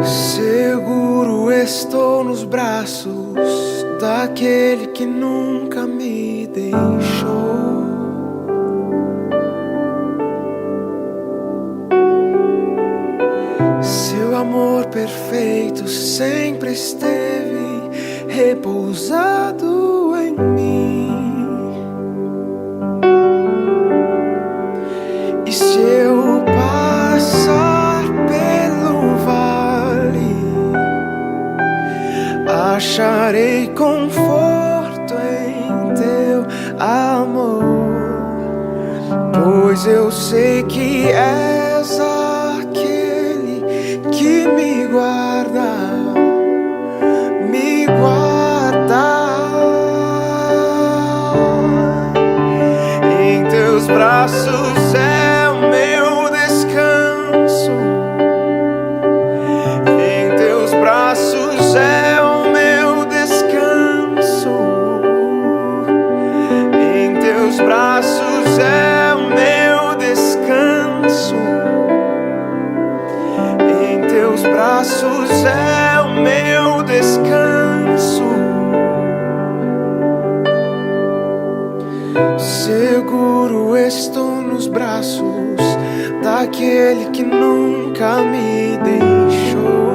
Seguro estou nos braços daquele que nunca me deixou. Seu amor perfeito sempre esteve repousado em mim. E se eu passar pelo vale, acharei conforto em teu amor, pois eu sei que és aquele que me guarda, me guarda. Em teus braços é o meu descanso, em teus braços é o meu descanso, em teus braços é o meu descanso, em teus braços é o meu descanso. Seguro estou nos braços daquele que nunca me deixou.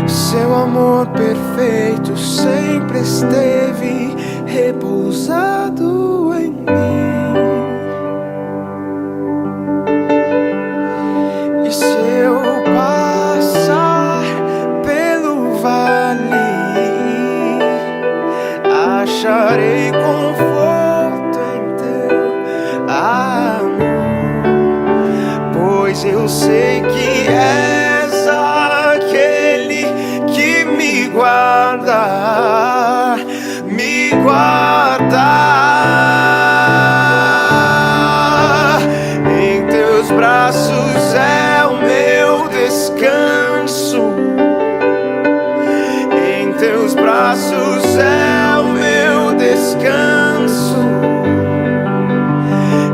Seu amor perfeito sempre esteve repousado em mim. E se eu passar pelo vale, acharei conforto em teu amor, pois eu sei que és aquele que me guarda, me guarda. Em teus braços é o meu descanso, em teus braços é o meu descanso,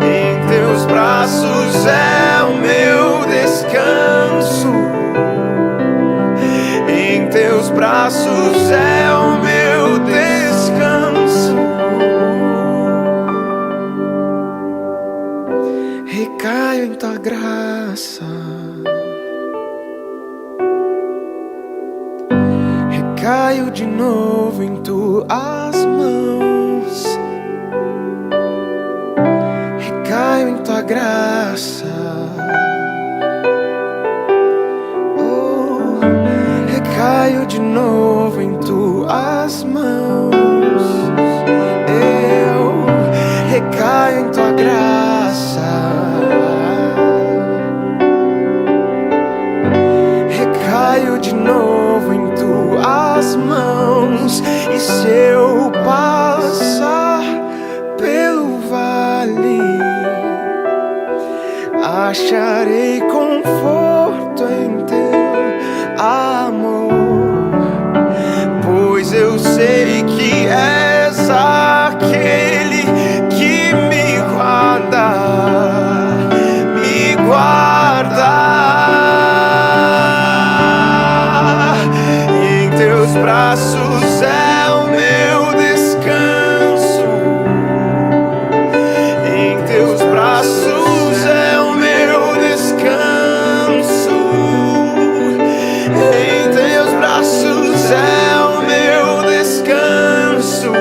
em teus braços é o meu descanso, em teus braços é o meu descanso. Recaio em tua graça, recaio de novo em tuas mãos, recaio em tua graça. Oh, recaio de novo em tuas mãos. Eu recaio em tua graça, recaio de novo em tuas mãos. E se eu passar pelo vale, acharei conforto em teu amor, pois eu sei que és aquele que me guarda, me guarda. Em teus braços é o meu descanso, em teus braços é o meu descanso, em teus braços é o meu descanso,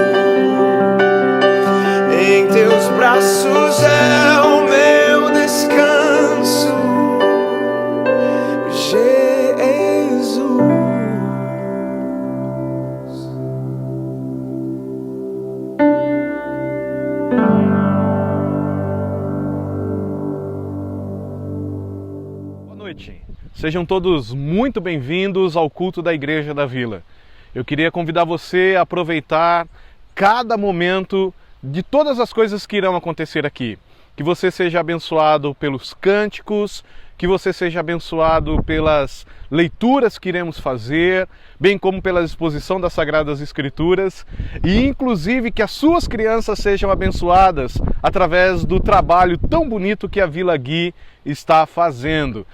noite. Sejam todos muito bem-vindos ao culto da Igreja da Vila. Eu queria convidar você a aproveitar cada momento de todas as coisas que irão acontecer aqui. Que você seja abençoado pelos cânticos, que você seja abençoado pelas leituras que iremos fazer, bem como pela exposição das Sagradas Escrituras, e inclusive que as suas crianças sejam abençoadas através do trabalho tão bonito que a Vila Gui está fazendo.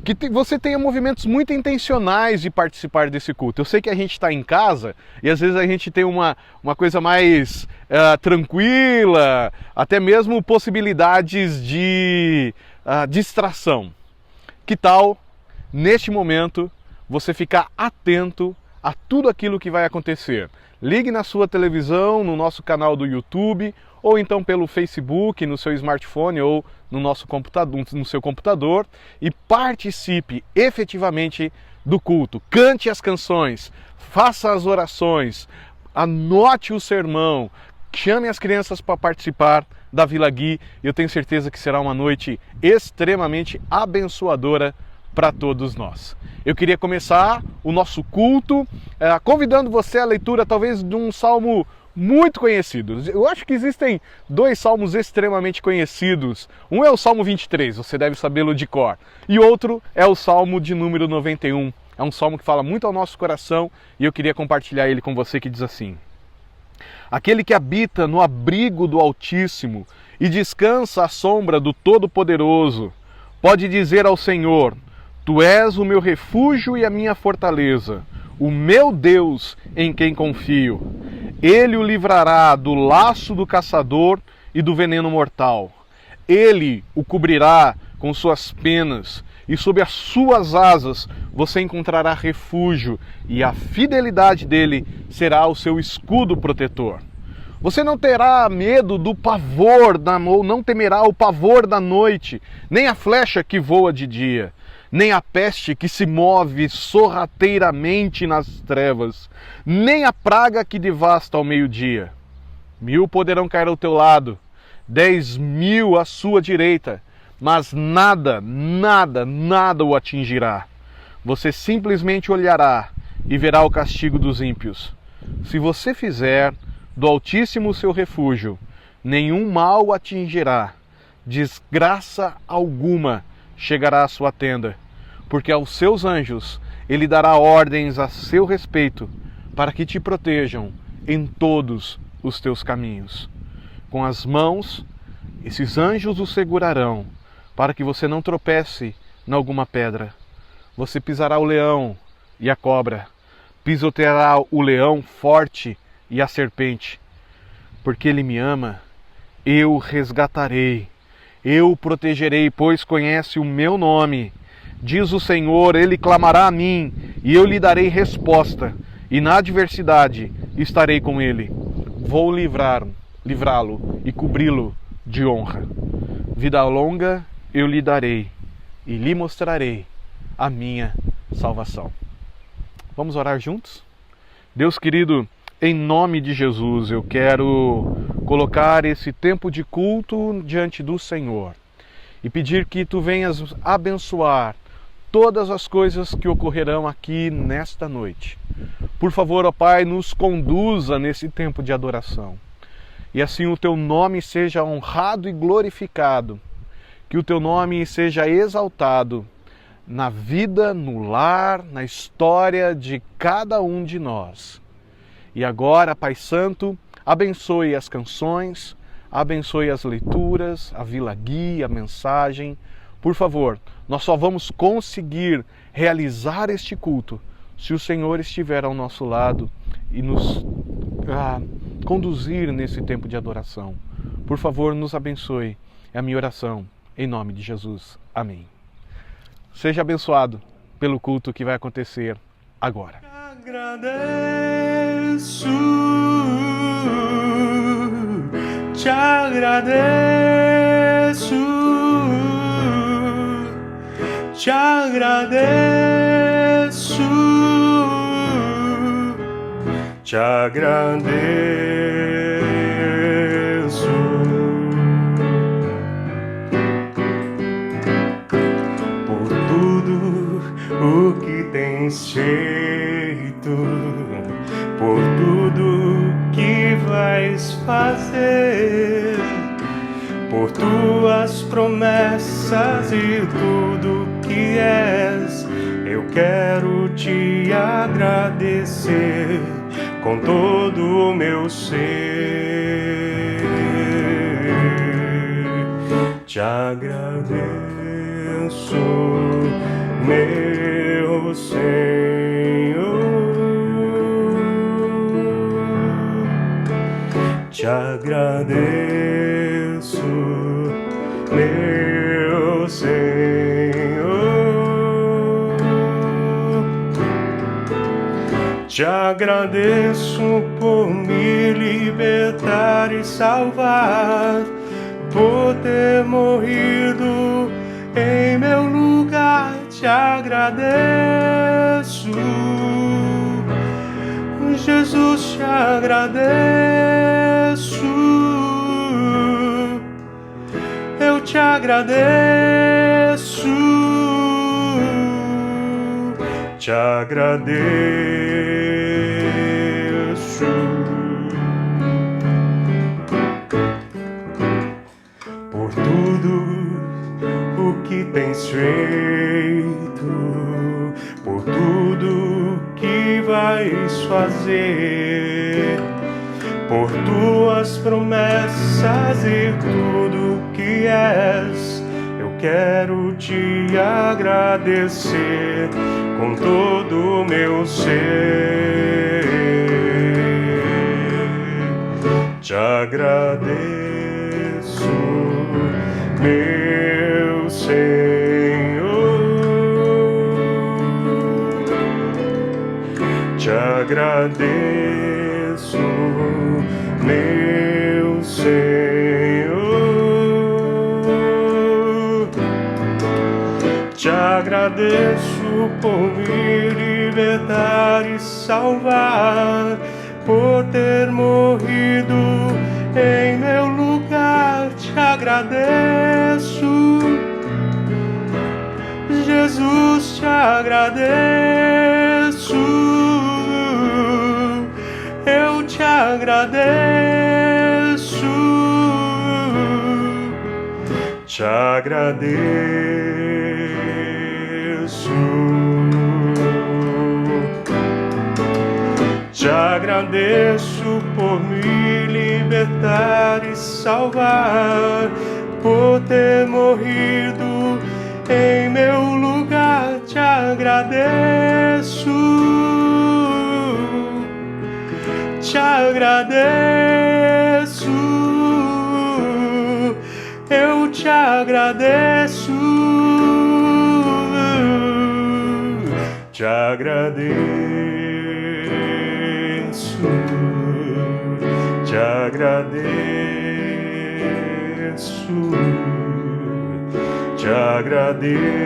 Que você tenha movimentos muito intencionais de participar desse culto. Eu sei que a gente está em casa e às vezes a gente tem uma coisa mais tranquila, até mesmo possibilidades de distração. Que tal, neste momento, você ficar atento a tudo aquilo que vai acontecer? Ligue na sua televisão, no nosso canal do YouTube, ou então pelo Facebook, no seu smartphone ou no nosso computador, no seu computador, e participe efetivamente do culto. Cante as canções, faça as orações, anote o sermão, chame as crianças para participar da Vila Gui. Eu tenho certeza que será uma noite extremamente abençoadora para todos nós. Eu queria começar o nosso culto convidando você à leitura talvez de um salmo muito conhecido. Eu acho que existem dois salmos extremamente conhecidos. Um é o Salmo 23, você deve sabê-lo de cor. E outro é o Salmo de número 91. É um salmo que fala muito ao nosso coração e eu queria compartilhar ele com você, que diz assim: Aquele que habita no abrigo do Altíssimo e descansa à sombra do Todo-Poderoso, pode dizer ao Senhor: Tu és o meu refúgio e a minha fortaleza, o meu Deus em quem confio. Ele o livrará do laço do caçador e do veneno mortal. Ele o cobrirá com suas penas e sob as suas asas você encontrará refúgio, e a fidelidade dele será o seu escudo protetor. Você não terá medo do pavor, ou não temerá o pavor da noite, nem a flecha que voa de dia, nem a peste que se move sorrateiramente nas trevas, nem a praga que devasta ao meio-dia. 1000 poderão cair ao teu lado, 10.000 à sua direita, mas nada o atingirá. Você simplesmente olhará e verá o castigo dos ímpios. Se você fizer do Altíssimo seu refúgio, nenhum mal o atingirá, desgraça alguma chegará à sua tenda, porque aos seus anjos ele dará ordens a seu respeito, para que te protejam em todos os teus caminhos. Com as mãos, esses anjos o segurarão, para que você não tropece em alguma pedra. Você pisará o leão e a cobra, pisoteará o leão forte e a serpente. Porque ele me ama, eu o resgatarei, eu o protegerei, pois conhece o meu nome. Diz o Senhor, ele clamará a mim, e eu lhe darei resposta, e na adversidade estarei com ele. Vou livrá-lo e cobri-lo de honra. Vida longa eu lhe darei, e lhe mostrarei a minha salvação. Vamos orar juntos? Deus querido, em nome de Jesus, eu quero colocar esse tempo de culto diante do Senhor e pedir que Tu venhas abençoar todas as coisas que ocorrerão aqui nesta noite. Por favor, ó Pai, nos conduza nesse tempo de adoração. E assim o Teu nome seja honrado e glorificado. Que o Teu nome seja exaltado na vida, no lar, na história de cada um de nós. E agora, Pai Santo, abençoe as canções, abençoe as leituras, a Vila Gui, a mensagem. Por favor, nós só vamos conseguir realizar este culto se o Senhor estiver ao nosso lado e nos conduzir nesse tempo de adoração. Por favor, nos abençoe. É a minha oração, em nome de Jesus. Amém. Seja abençoado pelo culto que vai acontecer agora. Te agradeço, te agradeço, te agradeço. tens feito, por tudo que vais fazer, por tuas promessas e tudo que és. Eu quero te agradecer com todo o meu ser. Te agradeço, meu Senhor. Te agradeço, meu Senhor. Te agradeço por me libertar e salvar, por ter morrido em meu lugar. Te agradeço, Jesus, te agradeço. Eu te agradeço, te agradeço. Por tudo o que tens feito, por tudo que vais fazer, por tuas promessas e tudo que és. Eu quero te agradecer com todo o meu ser. Te agradeço, meu Senhor. Te agradeço, meu Senhor. Te agradeço por me libertar e salvar, por ter morrido em meu lugar. Te agradeço, Jesus, te agradeço. Eu te agradeço, te agradeço. Te agradeço por me libertar e salvar, por ter morrido em meu lugar. Te agradeço, te agradeço. Eu te agradeço, te agradeço, te agradeço, te agradeço.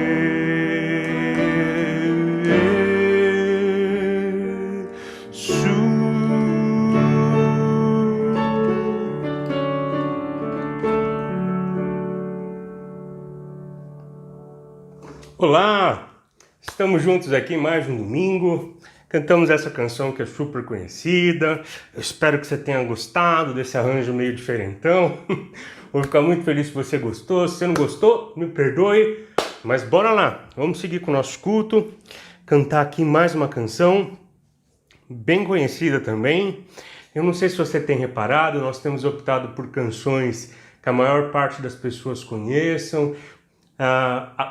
Olá, estamos juntos aqui mais um domingo. Cantamos essa canção que é super conhecida. Eu espero que você tenha gostado desse arranjo meio diferentão. Vou ficar muito feliz se você gostou. Se você não gostou, me perdoe. Mas bora lá, vamos seguir com o nosso culto. Cantar aqui mais uma canção bem conhecida também. Eu não sei se você tem reparado, nós temos optado por canções que a maior parte das pessoas conheçam.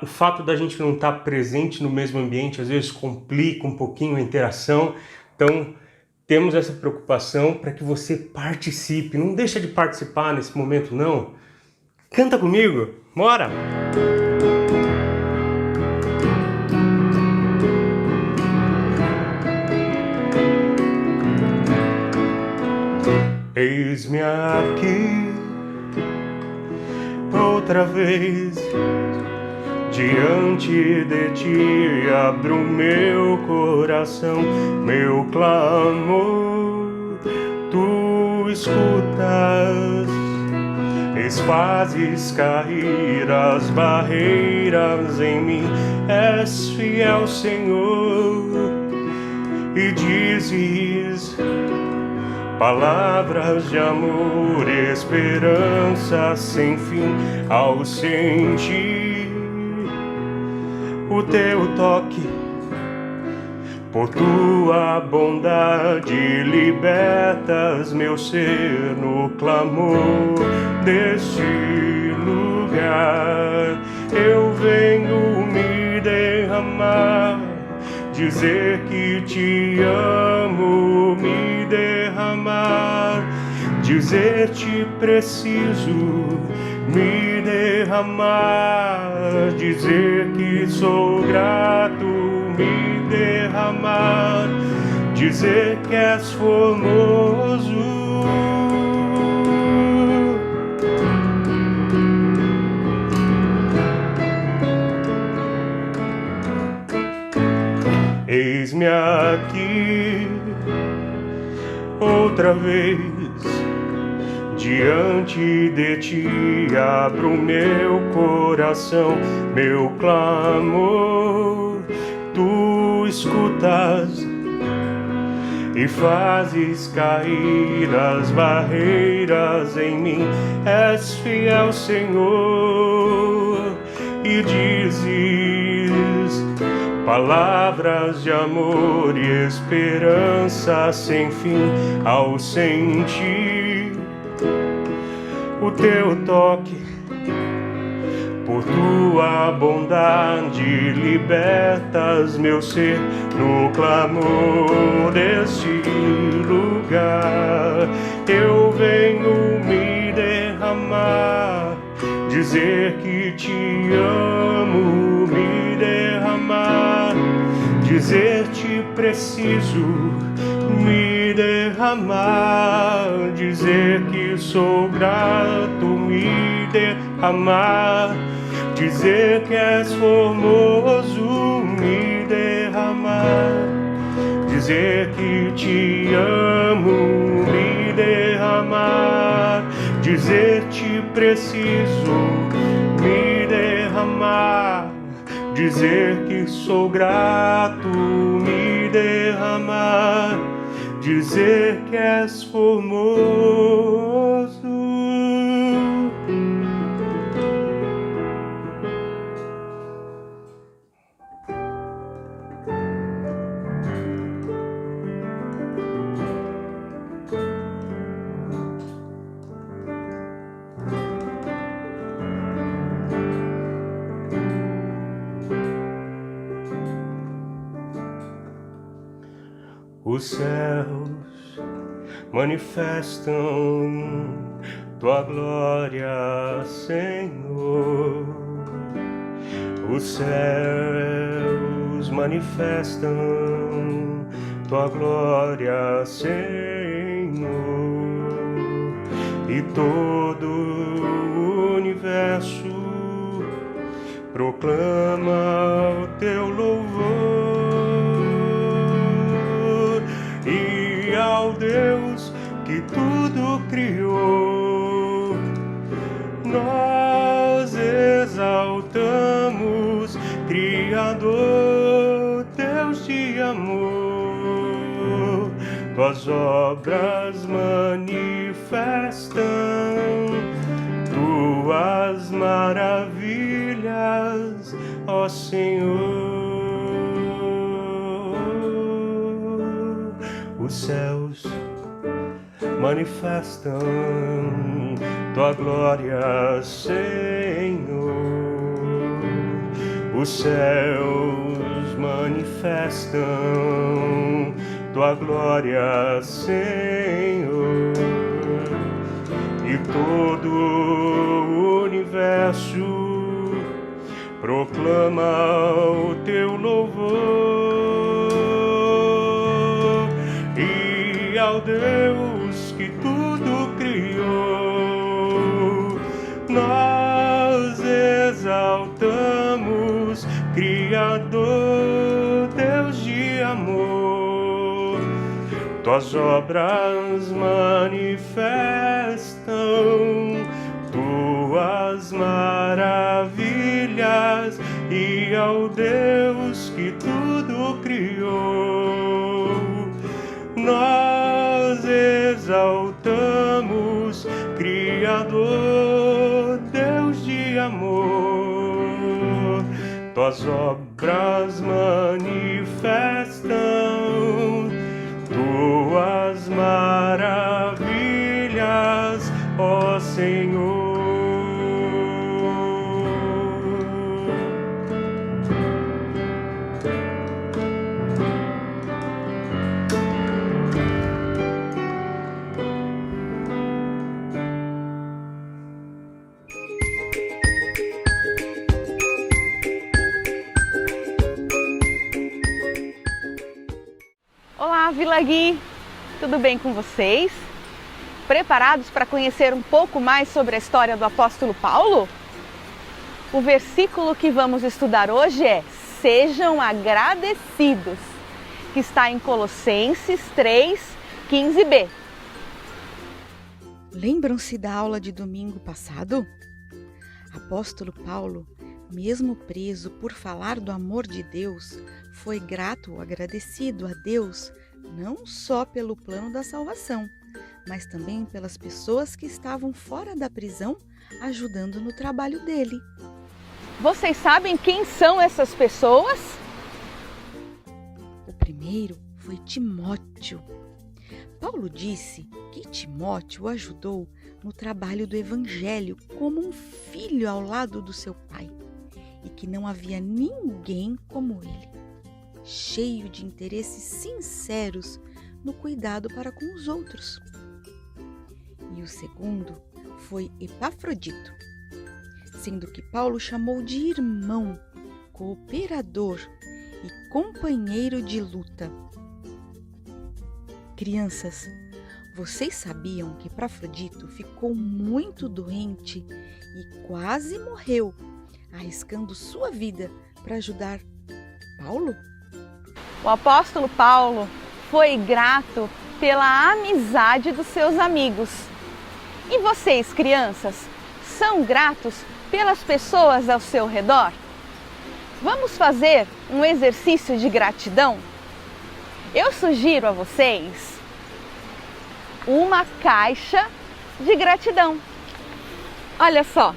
O fato da gente não estar presente no mesmo ambiente às vezes complica um pouquinho a interação. Então temos essa preocupação para que você participe. Não deixa de participar nesse momento não. Canta comigo, bora! Eis-me aqui outra vez diante de ti, abro meu coração, meu clamor, tu escutas, desfazes cair as barreiras em mim. És fiel, Senhor, e dizes palavras de amor, esperança sem fim. Ao sentir o teu toque, por tua bondade libertas meu ser no clamor deste lugar. Eu venho me derramar, dizer que te amo, me derramar, dizer-te preciso, me derramar, dizer que sou grato, me derramar, dizer que és formoso. Eis-me aqui outra vez, diante de ti abro meu coração, meu clamor tu escutas e fazes cair as barreiras em mim. És fiel, Senhor, e dizes palavras de amor e esperança sem fim. Ao sentir o teu toque, por tua bondade libertas meu ser no clamor deste lugar. Eu venho me derramar, dizer que te amo, me derramar, dizer-te preciso, me derramar, dizer que sou grato, me derramar, dizer que és formoso, me derramar, dizer que te amo, me derramar, dizer-te preciso, me derramar, dizer que sou grato, me derramar, dizer que és formoso. Os céus manifestam tua glória, Senhor. Os céus manifestam tua glória, Senhor. E todo o universo proclama o teu louvor. E ao Deus que tudo criou, nós exaltamos, Criador, Deus de amor. Tuas obras manifestam tuas maravilhas, ó Senhor. Os céus manifestam tua glória, Senhor. Os céus manifestam tua glória, Senhor. E todo o universo proclama o teu louvor. E ao Deus que tudo criou, nós exaltamos, Criador, Deus de amor. Tuas obras manifestam tuas maravilhas e ao Deus que tudo criou. Nós exaltamos, Criador, Deus de amor. Tuas obras manifestam tuas maravilhas, ó Senhor. Olá, Vila Gui! Tudo bem com vocês? Preparados para conhecer um pouco mais sobre a história do apóstolo Paulo? O versículo que vamos estudar hoje é "Sejam agradecidos", que está em Colossenses 3:15b. Lembram-se da aula de domingo passado? Apóstolo Paulo, mesmo preso por falar do amor de Deus, foi grato ou agradecido a Deus não só pelo plano da salvação, mas também pelas pessoas que estavam fora da prisão ajudando no trabalho dele. Vocês sabem quem são essas pessoas? O primeiro foi Timóteo. Paulo disse que Timóteo o ajudou no trabalho do Evangelho como um filho ao lado do seu pai e que não havia ninguém como ele, cheio de interesses sinceros no cuidado para com os outros. E o segundo foi Epafrodito, sendo que Paulo chamou de irmão, cooperador e companheiro de luta. Crianças, vocês sabiam que Epafrodito ficou muito doente e quase morreu, arriscando sua vida para ajudar Paulo? O apóstolo Paulo foi grato pela amizade dos seus amigos. E vocês, crianças, são gratos pelas pessoas ao seu redor? Vamos fazer um exercício de gratidão? Eu sugiro a vocês uma caixa de gratidão. Olha só.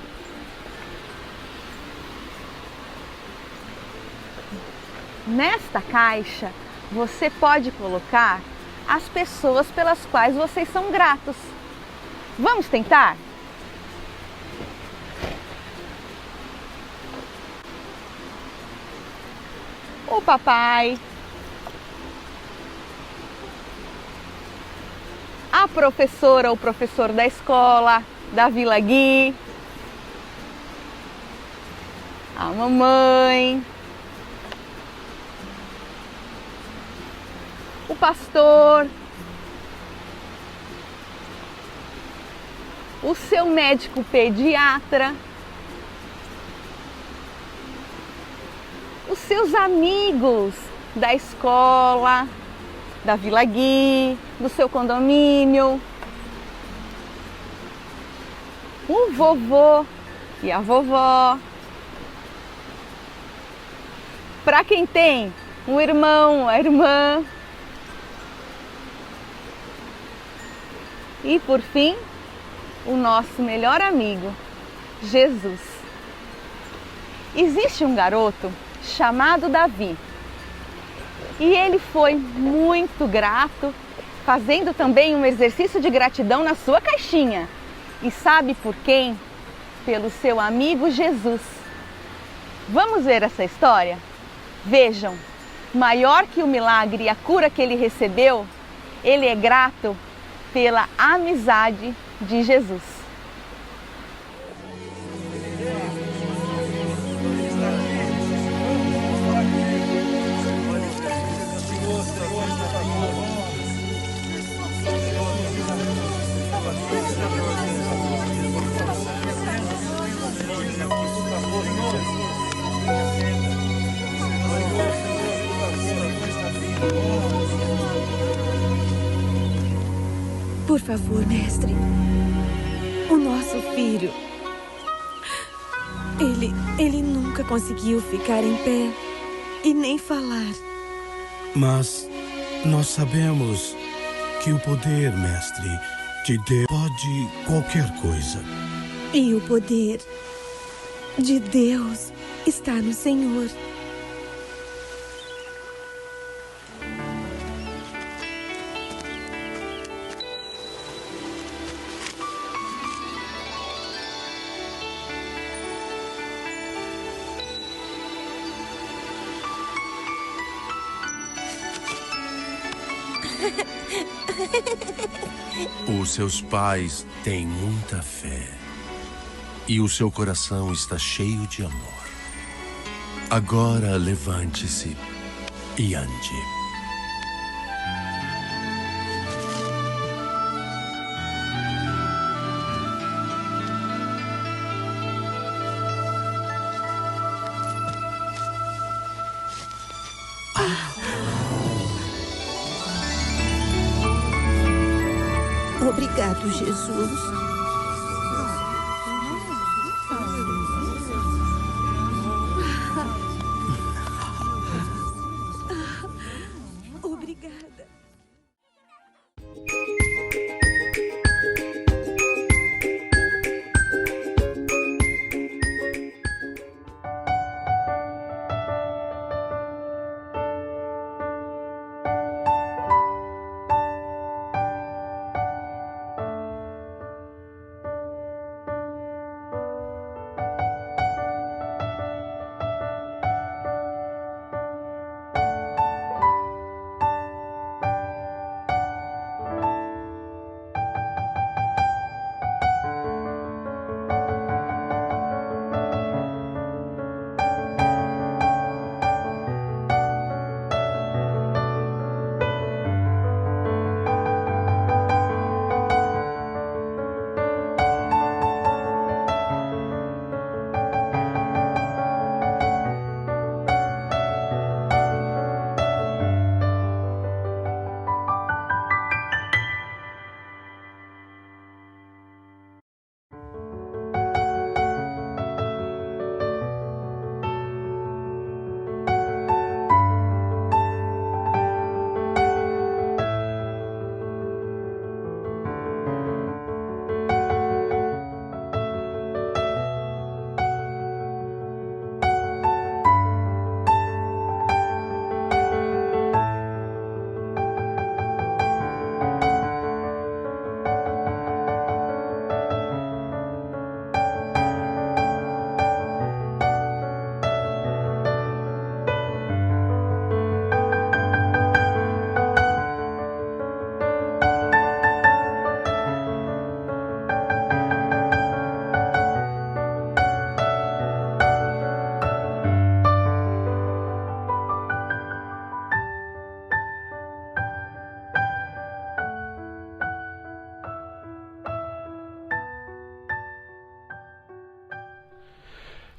Nesta caixa, você pode colocar as pessoas pelas quais vocês são gratos. Vamos tentar? O papai, a professora ou professor da escola, da Vila Gui, a mamãe, o pastor, o seu médico pediatra, os seus amigos da escola, da Vila Gui, do seu condomínio, o vovô e a vovó. Para quem tem um irmão, a irmã. E por fim, o nosso melhor amigo, Jesus. Existe um garoto chamado Davi e ele foi muito grato, fazendo também um exercício de gratidão na sua caixinha. E sabe por quem? Pelo seu amigo Jesus. Vamos ver essa história? Vejam, maior que o milagre e a cura que ele recebeu, ele é grato pela amizade de Jesus. Por favor, mestre, o nosso filho Ele nunca conseguiu ficar em pé e nem falar. Mas nós sabemos que o poder, mestre, de Deus pode qualquer coisa. E o poder de Deus está no Senhor. Os seus pais têm muita fé e o seu coração está cheio de amor. Agora levante-se e ande. Obrigado, Jesus. Obrigada.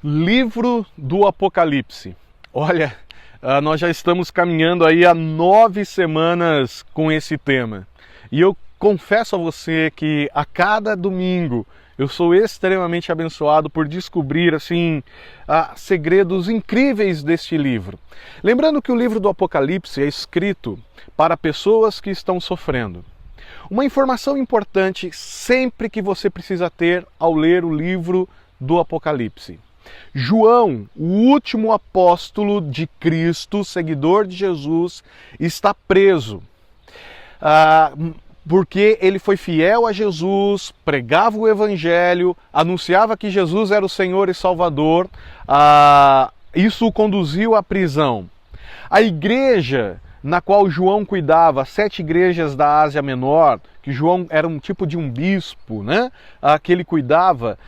Livro do Apocalipse. Olha, nós já estamos caminhando aí há 9 semanas com esse tema. E eu confesso a você que a cada domingo eu sou extremamente abençoado por descobrir assim segredos incríveis deste livro. Lembrando que o livro do Apocalipse é escrito para pessoas que estão sofrendo. Uma informação importante sempre que você precisa ter ao ler o livro do Apocalipse. João, o último apóstolo de Cristo, seguidor de Jesus, está preso. Porque ele foi fiel a Jesus, pregava o Evangelho, anunciava que Jesus era o Senhor e Salvador. Isso o conduziu à prisão. A igreja na qual João cuidava, as 7 igrejas da Ásia Menor, que João era um tipo de um bispo, né? Que ele cuidava,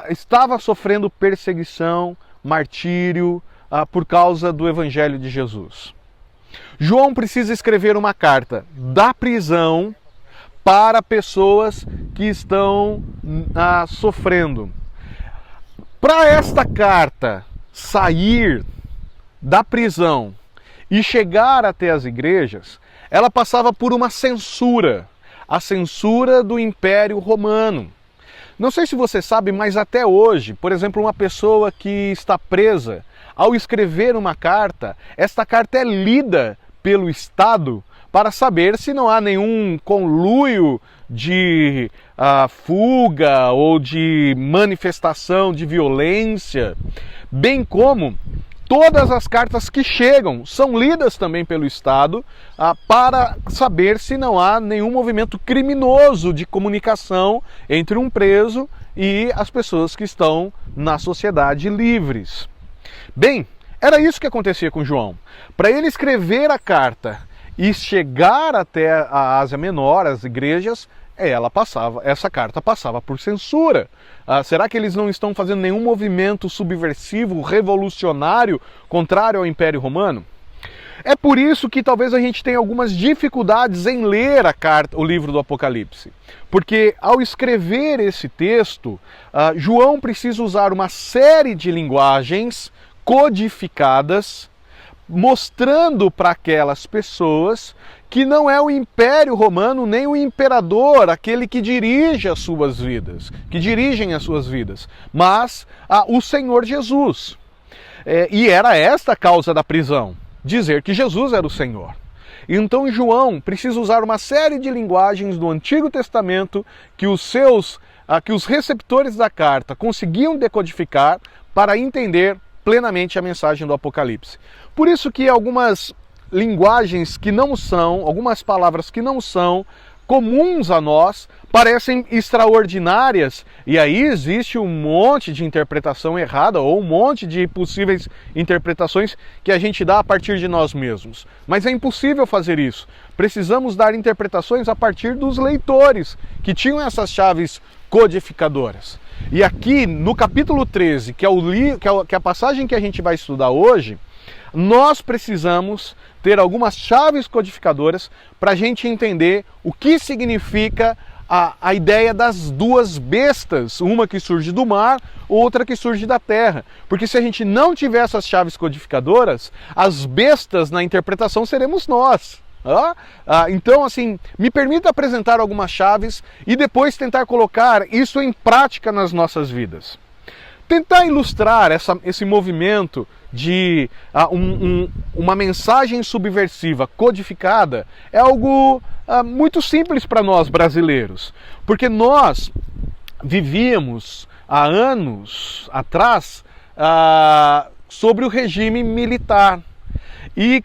estava sofrendo perseguição, martírio, por causa do Evangelho de Jesus. João precisa escrever uma carta da prisão para pessoas que estão sofrendo. Para esta carta sair da prisão e chegar até as igrejas, ela passava por uma censura, a censura do Império Romano. Não sei se você sabe, mas até hoje, por exemplo, uma pessoa que está presa, ao escrever uma carta, esta carta é lida pelo Estado para saber se não há nenhum conluio de fuga ou de manifestação de violência, bem como todas as cartas que chegam são lidas também pelo Estado para saber se não há nenhum movimento criminoso de comunicação entre um preso e as pessoas que estão na sociedade livres. Bem, era isso que acontecia com João. Para ele escrever a carta e chegar até a Ásia Menor, as igrejas, essa carta passava por censura. Será que eles não estão fazendo nenhum movimento subversivo, revolucionário, contrário ao Império Romano? É por isso que talvez a gente tenha algumas dificuldades em ler o livro do Apocalipse. Porque ao escrever esse texto, João precisa usar uma série de linguagens codificadas, mostrando para aquelas pessoas que não é o Império Romano nem o imperador aquele que dirige as suas vidas, que dirigem as suas vidas, mas o Senhor Jesus. E era esta a causa da prisão, dizer que Jesus era o Senhor. Então João precisa usar uma série de linguagens do Antigo Testamento que os receptores da carta conseguiam decodificar para entender plenamente a mensagem do Apocalipse. Por isso que algumas linguagens que não são, algumas palavras que não são comuns a nós, parecem extraordinárias, e aí existe um monte de interpretação errada, ou um monte de possíveis interpretações que a gente dá a partir de nós mesmos. Mas é impossível fazer isso. Precisamos dar interpretações a partir dos leitores, que tinham essas chaves codificadoras. E aqui no capítulo 13, que é a passagem que a gente vai estudar hoje, nós precisamos ter algumas chaves codificadoras para a gente entender o que significa a ideia das duas bestas, uma que surge do mar, outra que surge da terra. Porque se a gente não tiver essas chaves codificadoras, as bestas na interpretação seremos nós. Então, assim, me permita apresentar algumas chaves e depois tentar colocar isso em prática nas nossas vidas. Tentar ilustrar esse movimento de uma mensagem subversiva codificada é algo muito simples para nós brasileiros, porque nós vivíamos há anos atrás sobre o regime militar e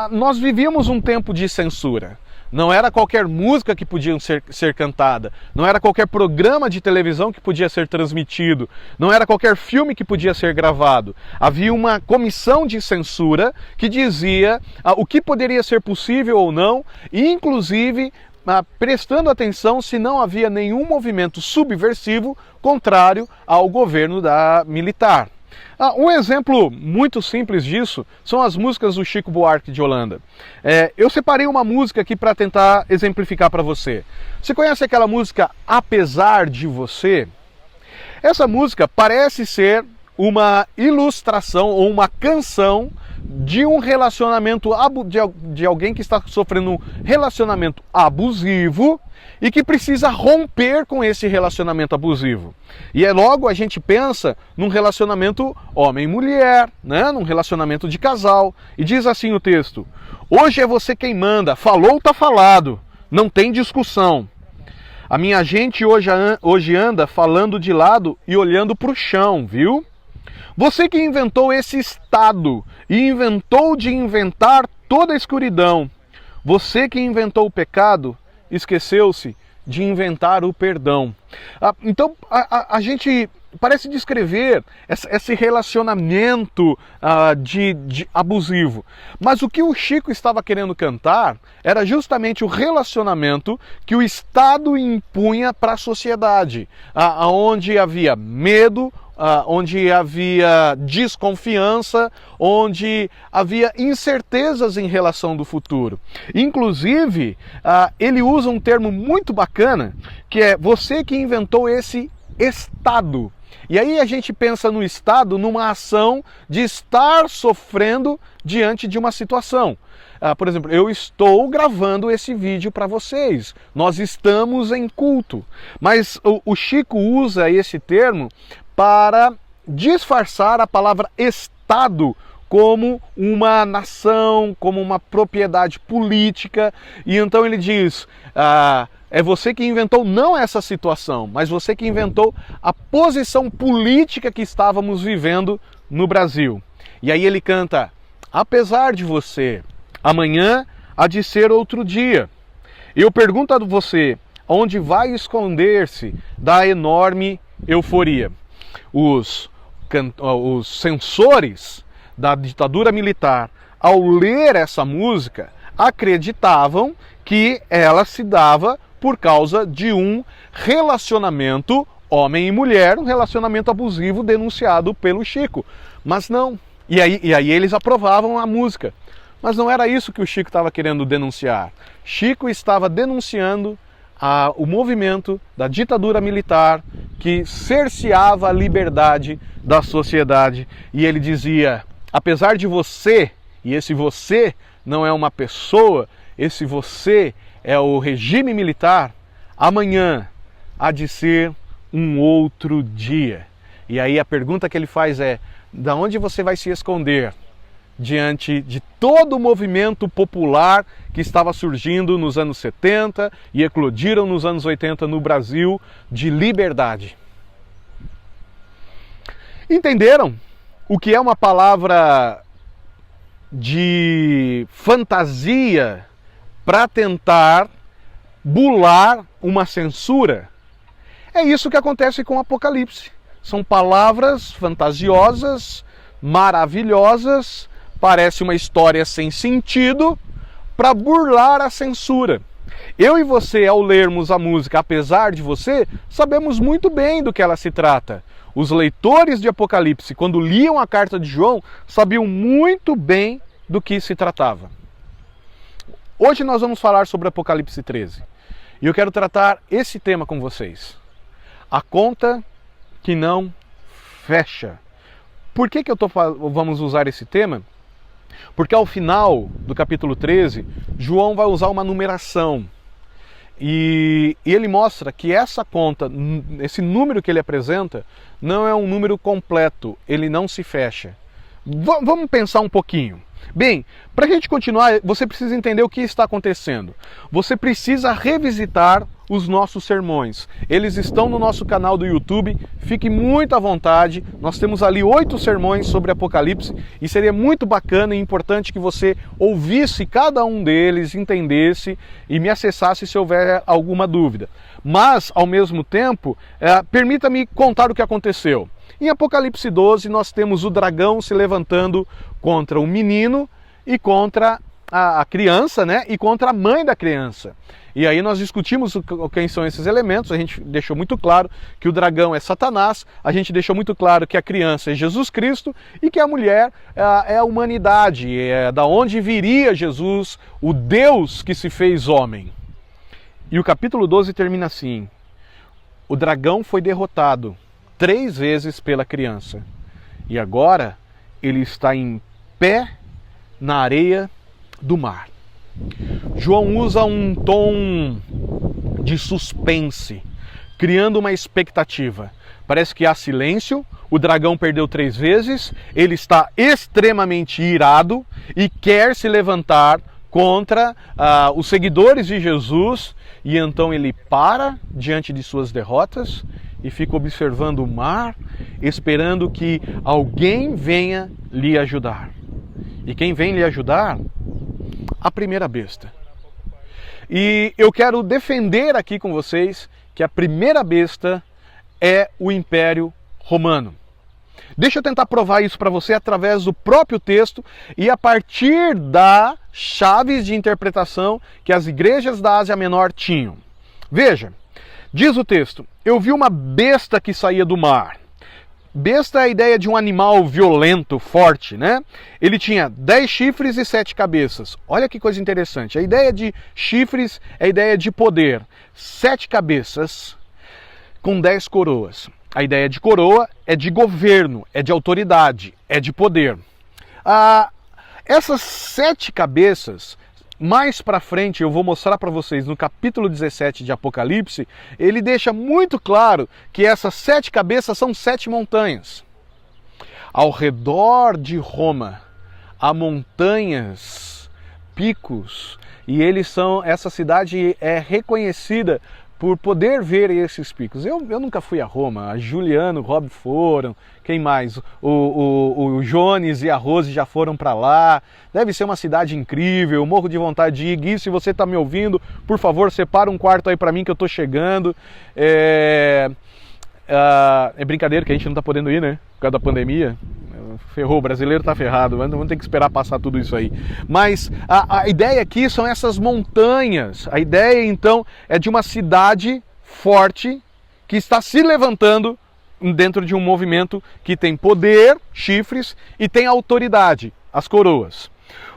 nós vivíamos um tempo de censura. Não era qualquer música que podia ser cantada, não era qualquer programa de televisão que podia ser transmitido, não era qualquer filme que podia ser gravado. Havia uma comissão de censura que dizia o que poderia ser possível ou não, e inclusive prestando atenção se não havia nenhum movimento subversivo contrário ao governo militar. Um exemplo muito simples disso são as músicas do Chico Buarque de Holanda. Eu separei uma música aqui para tentar exemplificar para você. Você conhece aquela música Apesar de Você? Essa música parece ser uma ilustração ou uma canção de um relacionamento de alguém que está sofrendo um relacionamento abusivo e que precisa romper com esse relacionamento abusivo. E logo a gente pensa num relacionamento homem-mulher, né? Num relacionamento de casal. E diz assim o texto: hoje é você quem manda, falou, tá falado, não tem discussão. A minha gente hoje anda falando de lado e olhando para o chão, viu? Você que inventou esse estado e inventou de inventar toda a escuridão. Você que inventou o pecado, esqueceu-se de inventar o perdão. Então a gente parece descrever esse relacionamento de abusivo. Mas o que o Chico estava querendo cantar era justamente o relacionamento que o Estado impunha para a sociedade, onde havia medo, onde havia desconfiança, onde havia incertezas em relação do futuro. Inclusive, ele usa um termo muito bacana, que é você que inventou esse Estado. E aí a gente pensa no Estado numa ação de estar sofrendo diante de uma situação. Por exemplo, eu estou gravando esse vídeo para vocês, nós estamos em culto. Mas o Chico usa esse termo para disfarçar a palavra Estado como uma nação, como uma propriedade política. E então ele diz, é você que inventou não essa situação, mas você que inventou a posição política que estávamos vivendo no Brasil. E aí ele canta, apesar de você, amanhã há de ser outro dia. Eu pergunto a você, onde vai esconder-se da enorme euforia? Os censores da ditadura militar, ao ler essa música, acreditavam que ela se dava por causa de um relacionamento homem e mulher, um relacionamento abusivo denunciado pelo Chico. Mas não. E aí eles aprovavam a música. Mas não era isso que o Chico estava querendo denunciar. Chico estava denunciando o movimento da ditadura militar que cerceava a liberdade da sociedade. E ele dizia, apesar de você, e esse você não é uma pessoa, esse você é o regime militar, amanhã há de ser um outro dia. E aí a pergunta que ele faz é, da onde você vai se esconder diante de todo o movimento popular que estava surgindo nos anos 70 e eclodiram nos anos 80 no Brasil de liberdade? Entenderam o que é uma palavra de fantasia para tentar bular uma censura? É isso que acontece com o Apocalipse. São palavras fantasiosas, maravilhosas, parece uma história sem sentido, para burlar a censura. Eu e você, ao lermos a música Apesar de Você, sabemos muito bem do que ela se trata. Os leitores de Apocalipse, quando liam a carta de João, sabiam muito bem do que se tratava. Hoje nós vamos falar sobre Apocalipse 13. E eu quero tratar esse tema com vocês. A conta que não fecha. Por que vamos usar esse tema? Porque ao final do capítulo 13, João vai usar uma numeração. E ele mostra que essa conta, esse número que ele apresenta, não é um número completo, ele não se fecha. Vamos pensar um pouquinho. Bem, para a gente continuar, você precisa entender o que está acontecendo. Você precisa revisitar os nossos sermões. Eles estão no nosso canal do YouTube, fique muito à vontade. Nós temos ali 8 sermões sobre Apocalipse e seria muito bacana e importante que você ouvisse cada um deles, entendesse e me acessasse se houver alguma dúvida. Mas, ao mesmo tempo, permita-me contar o que aconteceu. Em Apocalipse 12, nós temos o dragão se levantando contra o menino e contra a criança, né? E contra a mãe da criança. E aí nós discutimos quem são esses elementos, a gente deixou muito claro que o dragão é Satanás, a gente deixou muito claro que a criança é Jesus Cristo e que a mulher é a humanidade, é da onde viria Jesus, o Deus que se fez homem. E o capítulo 12 termina assim: o dragão foi derrotado 3 vezes pela criança e agora ele está em pé na areia do mar. João usa um tom de suspense, criando uma expectativa. Parece que há silêncio, o dragão perdeu 3 vezes, ele está extremamente irado e quer se levantar contra os seguidores de Jesus, e então ele para diante de suas derrotas e fica observando o mar, esperando que alguém venha lhe ajudar. E quem vem lhe ajudar? A primeira besta. E eu quero defender aqui com vocês que a primeira besta é o Império Romano. Deixa eu tentar provar isso para você através do próprio texto e a partir das chaves de interpretação que as igrejas da Ásia Menor tinham. Veja, diz o texto: eu vi uma besta que saía do mar. Besta é a ideia de um animal violento, forte, né? Ele tinha 10 chifres e 7 cabeças. Olha que coisa interessante. A ideia de chifres é a ideia de poder. 7 cabeças com 10 coroas. A ideia de coroa é de governo, é de autoridade, é de poder. Essas 7 cabeças, mais para frente eu vou mostrar para vocês no capítulo 17 de Apocalipse, ele deixa muito claro que essas 7 cabeças são 7 montanhas. Ao redor de Roma há montanhas, picos, e essa cidade é reconhecida por poder ver esses picos. Eu nunca fui a Roma, a Juliano, o Rob foram, quem mais? O Jones e a Rose já foram para lá. Deve ser uma cidade incrível, eu morro de vontade de ir. Gui, se você está me ouvindo, por favor, separa um quarto aí para mim que eu estou chegando. É brincadeira que a gente não está podendo ir, né? Por causa da pandemia. Ferrou, o brasileiro tá ferrado, vamos ter que esperar passar tudo isso aí. Mas a ideia aqui são essas montanhas. A ideia, então, é de uma cidade forte que está se levantando dentro de um movimento que tem poder, chifres, e tem autoridade, as coroas.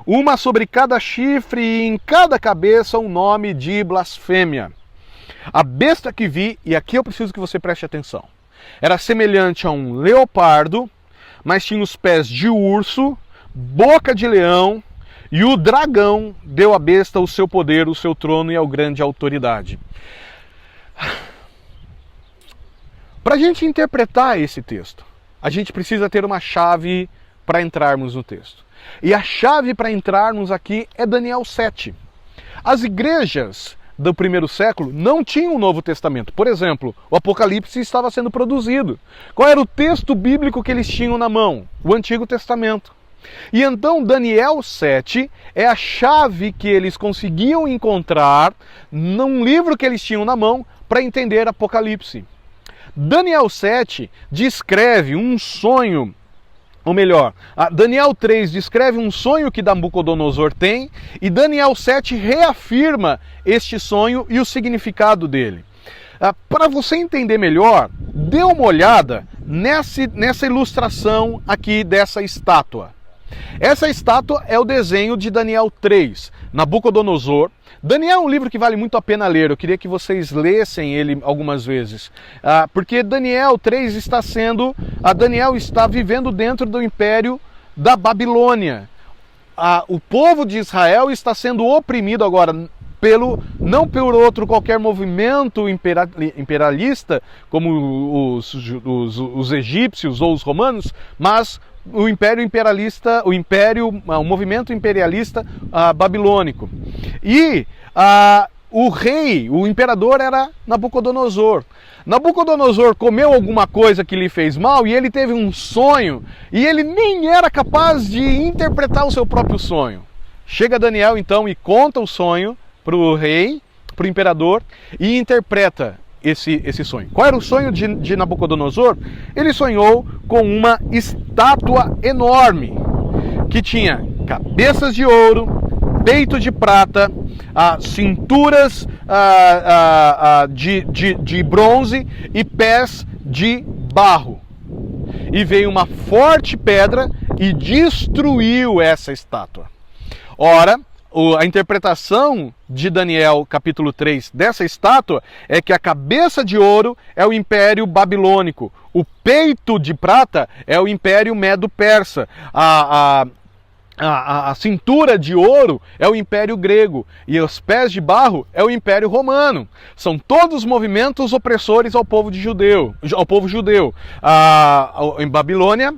Uma sobre cada chifre e em cada cabeça um nome de blasfêmia. A besta que vi, e aqui eu preciso que você preste atenção, era semelhante a um leopardo, mas tinha os pés de urso, boca de leão, e o dragão deu à besta o seu poder, o seu trono e a grande autoridade. Para a gente interpretar esse texto, a gente precisa ter uma chave para entrarmos no texto. E a chave para entrarmos aqui é Daniel 7. As igrejas do primeiro século não tinham o Novo Testamento. Por exemplo, o Apocalipse estava sendo produzido. Qual era o texto bíblico que eles tinham na mão? O Antigo Testamento. E então Daniel 7 é a chave que eles conseguiam encontrar num livro que eles tinham na mão para entender Apocalipse. Daniel 7 descreve um sonho, ou melhor, Daniel 3 descreve um sonho que Nabucodonosor tem, e Daniel 7 reafirma este sonho e o significado dele. Para você entender melhor, dê uma olhada nessa ilustração aqui dessa estátua. Essa estátua é o desenho de Daniel 3, Nabucodonosor. Daniel é um livro que vale muito a pena ler, eu queria que vocês lessem ele algumas vezes, porque Daniel 3 Daniel está vivendo dentro do império da Babilônia. O povo de Israel está sendo oprimido agora, não por outro qualquer movimento imperialista, como os egípcios ou os romanos, mas o movimento imperialista babilônico. E o rei, o imperador era Nabucodonosor. Nabucodonosor comeu alguma coisa que lhe fez mal e ele teve um sonho e ele nem era capaz de interpretar o seu próprio sonho. Chega Daniel então e conta o sonho para o rei, para o imperador, e interpreta esse sonho. Qual era o sonho de Nabucodonosor? Ele sonhou com uma estátua enorme, que tinha cabeças de ouro, peito de prata, cinturas de bronze e pés de barro. E veio uma forte pedra e destruiu essa estátua. Ora, a interpretação de Daniel capítulo 3 dessa estátua é que a cabeça de ouro é o Império Babilônico, o peito de prata é o Império Medo-Persa, a cintura de ouro é o Império Grego e os pés de barro é o Império Romano. São todos movimentos opressores ao povo judeu. Em Babilônia,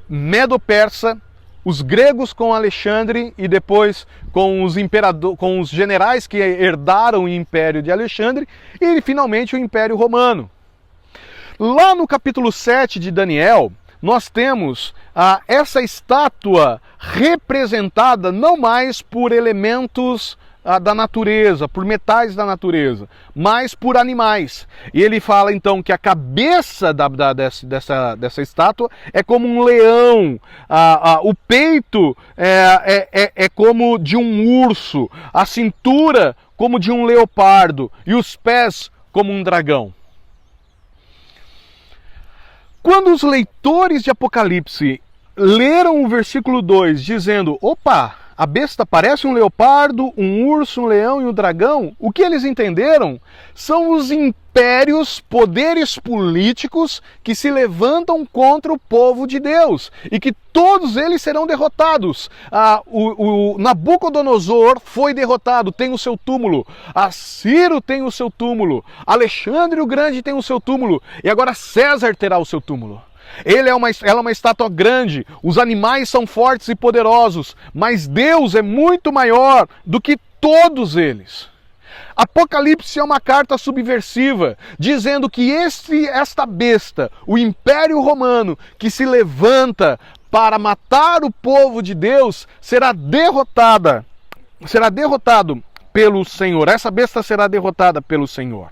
Medo-Persa, os gregos com Alexandre e depois com os generais que herdaram o Império de Alexandre e finalmente o Império Romano. Lá no capítulo 7 de Daniel, nós temos essa estátua representada não mais por elementos da natureza, por metais da natureza, mas por animais. E ele fala então que a cabeça dessa estátua é como um leão, o peito é como de um urso, a cintura como de um leopardo e os pés como um dragão. Quando os leitores de Apocalipse leram o versículo 2 dizendo, opa, a besta parece um leopardo, um urso, um leão e um dragão, o que eles entenderam são os impérios, poderes políticos que se levantam contra o povo de Deus e que todos eles serão derrotados. O Nabucodonosor foi derrotado, tem o seu túmulo. Ciro tem o seu túmulo. Alexandre o Grande tem o seu túmulo. E agora César terá o seu túmulo. Ela é uma estátua grande, os animais são fortes e poderosos, mas Deus é muito maior do que todos eles. Apocalipse é uma carta subversiva, dizendo que esta besta, o Império Romano, que se levanta para matar o povo de Deus, será derrotado pelo Senhor. Essa besta será derrotada pelo Senhor.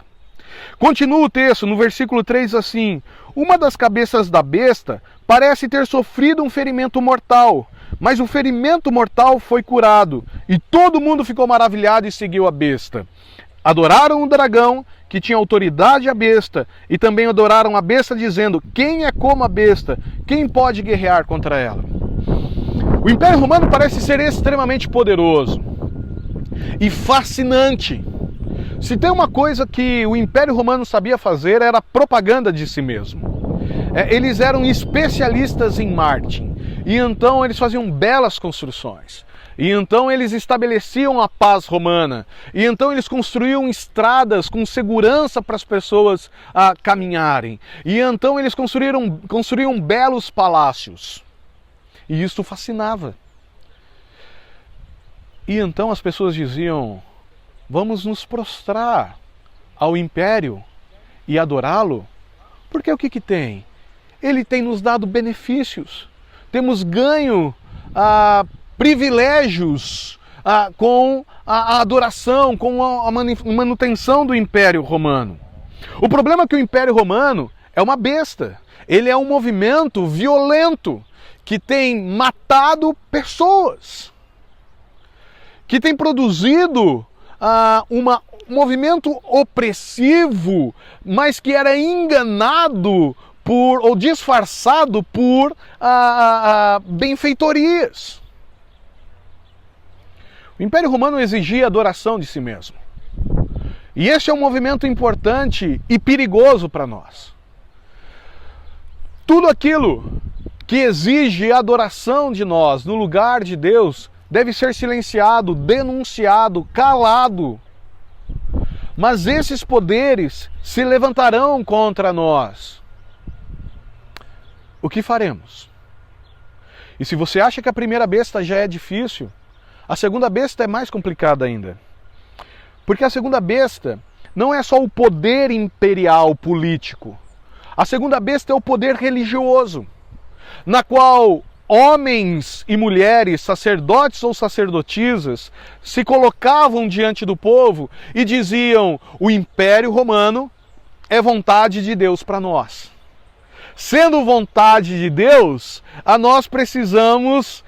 Continua o texto, no versículo 3 assim: uma das cabeças da besta parece ter sofrido um ferimento mortal, mas o ferimento mortal foi curado, e todo mundo ficou maravilhado e seguiu a besta. Adoraram o dragão, que tinha autoridade à besta, e também adoraram a besta, dizendo: quem é como a besta? Quem pode guerrear contra ela? O Império Romano parece ser extremamente poderoso e fascinante. Se tem uma coisa que o Império Romano sabia fazer, era propaganda de si mesmo. Eles eram especialistas em marketing, e então eles faziam belas construções. E então eles estabeleciam a paz romana. E então eles construíam estradas com segurança para as pessoas caminharem. E então eles construíam belos palácios. E isso fascinava. E então as pessoas diziam: vamos nos prostrar ao Império e adorá-lo, porque o que tem? Ele tem nos dado benefícios. Temos ganho privilégios com a adoração, com a manutenção do Império Romano. O problema é que o Império Romano é uma besta. Ele é um movimento violento que tem matado pessoas, que tem produzido um movimento opressivo, mas que era enganado ou disfarçado por benfeitorias. O Império Romano exigia adoração de si mesmo. E este é um movimento importante e perigoso para nós. Tudo aquilo que exige adoração de nós no lugar de Deus deve ser silenciado, denunciado, calado. Mas esses poderes se levantarão contra nós. O que faremos? E se você acha que a primeira besta já é difícil, a segunda besta é mais complicada ainda. Porque a segunda besta não é só o poder imperial político. A segunda besta é o poder religioso, na qual homens e mulheres, sacerdotes ou sacerdotisas, se colocavam diante do povo e diziam: o Império Romano é vontade de Deus para nós. Sendo vontade de Deus, nós precisamos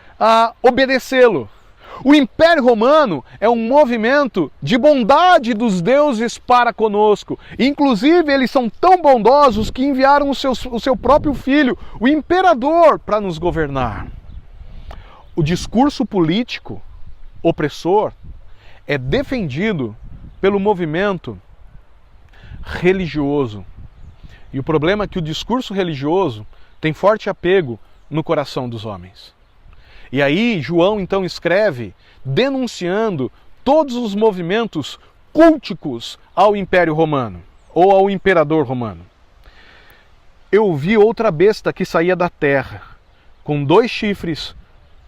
obedecê-lo. O Império Romano é um movimento de bondade dos deuses para conosco. Inclusive, eles são tão bondosos que enviaram o seu próprio filho, o imperador, para nos governar. O discurso político opressor é defendido pelo movimento religioso. E o problema é que o discurso religioso tem forte apego no coração dos homens. E aí João então escreve denunciando todos os movimentos culticos ao Império Romano, ou ao imperador romano. Eu vi outra besta que saía da terra, com 2 chifres,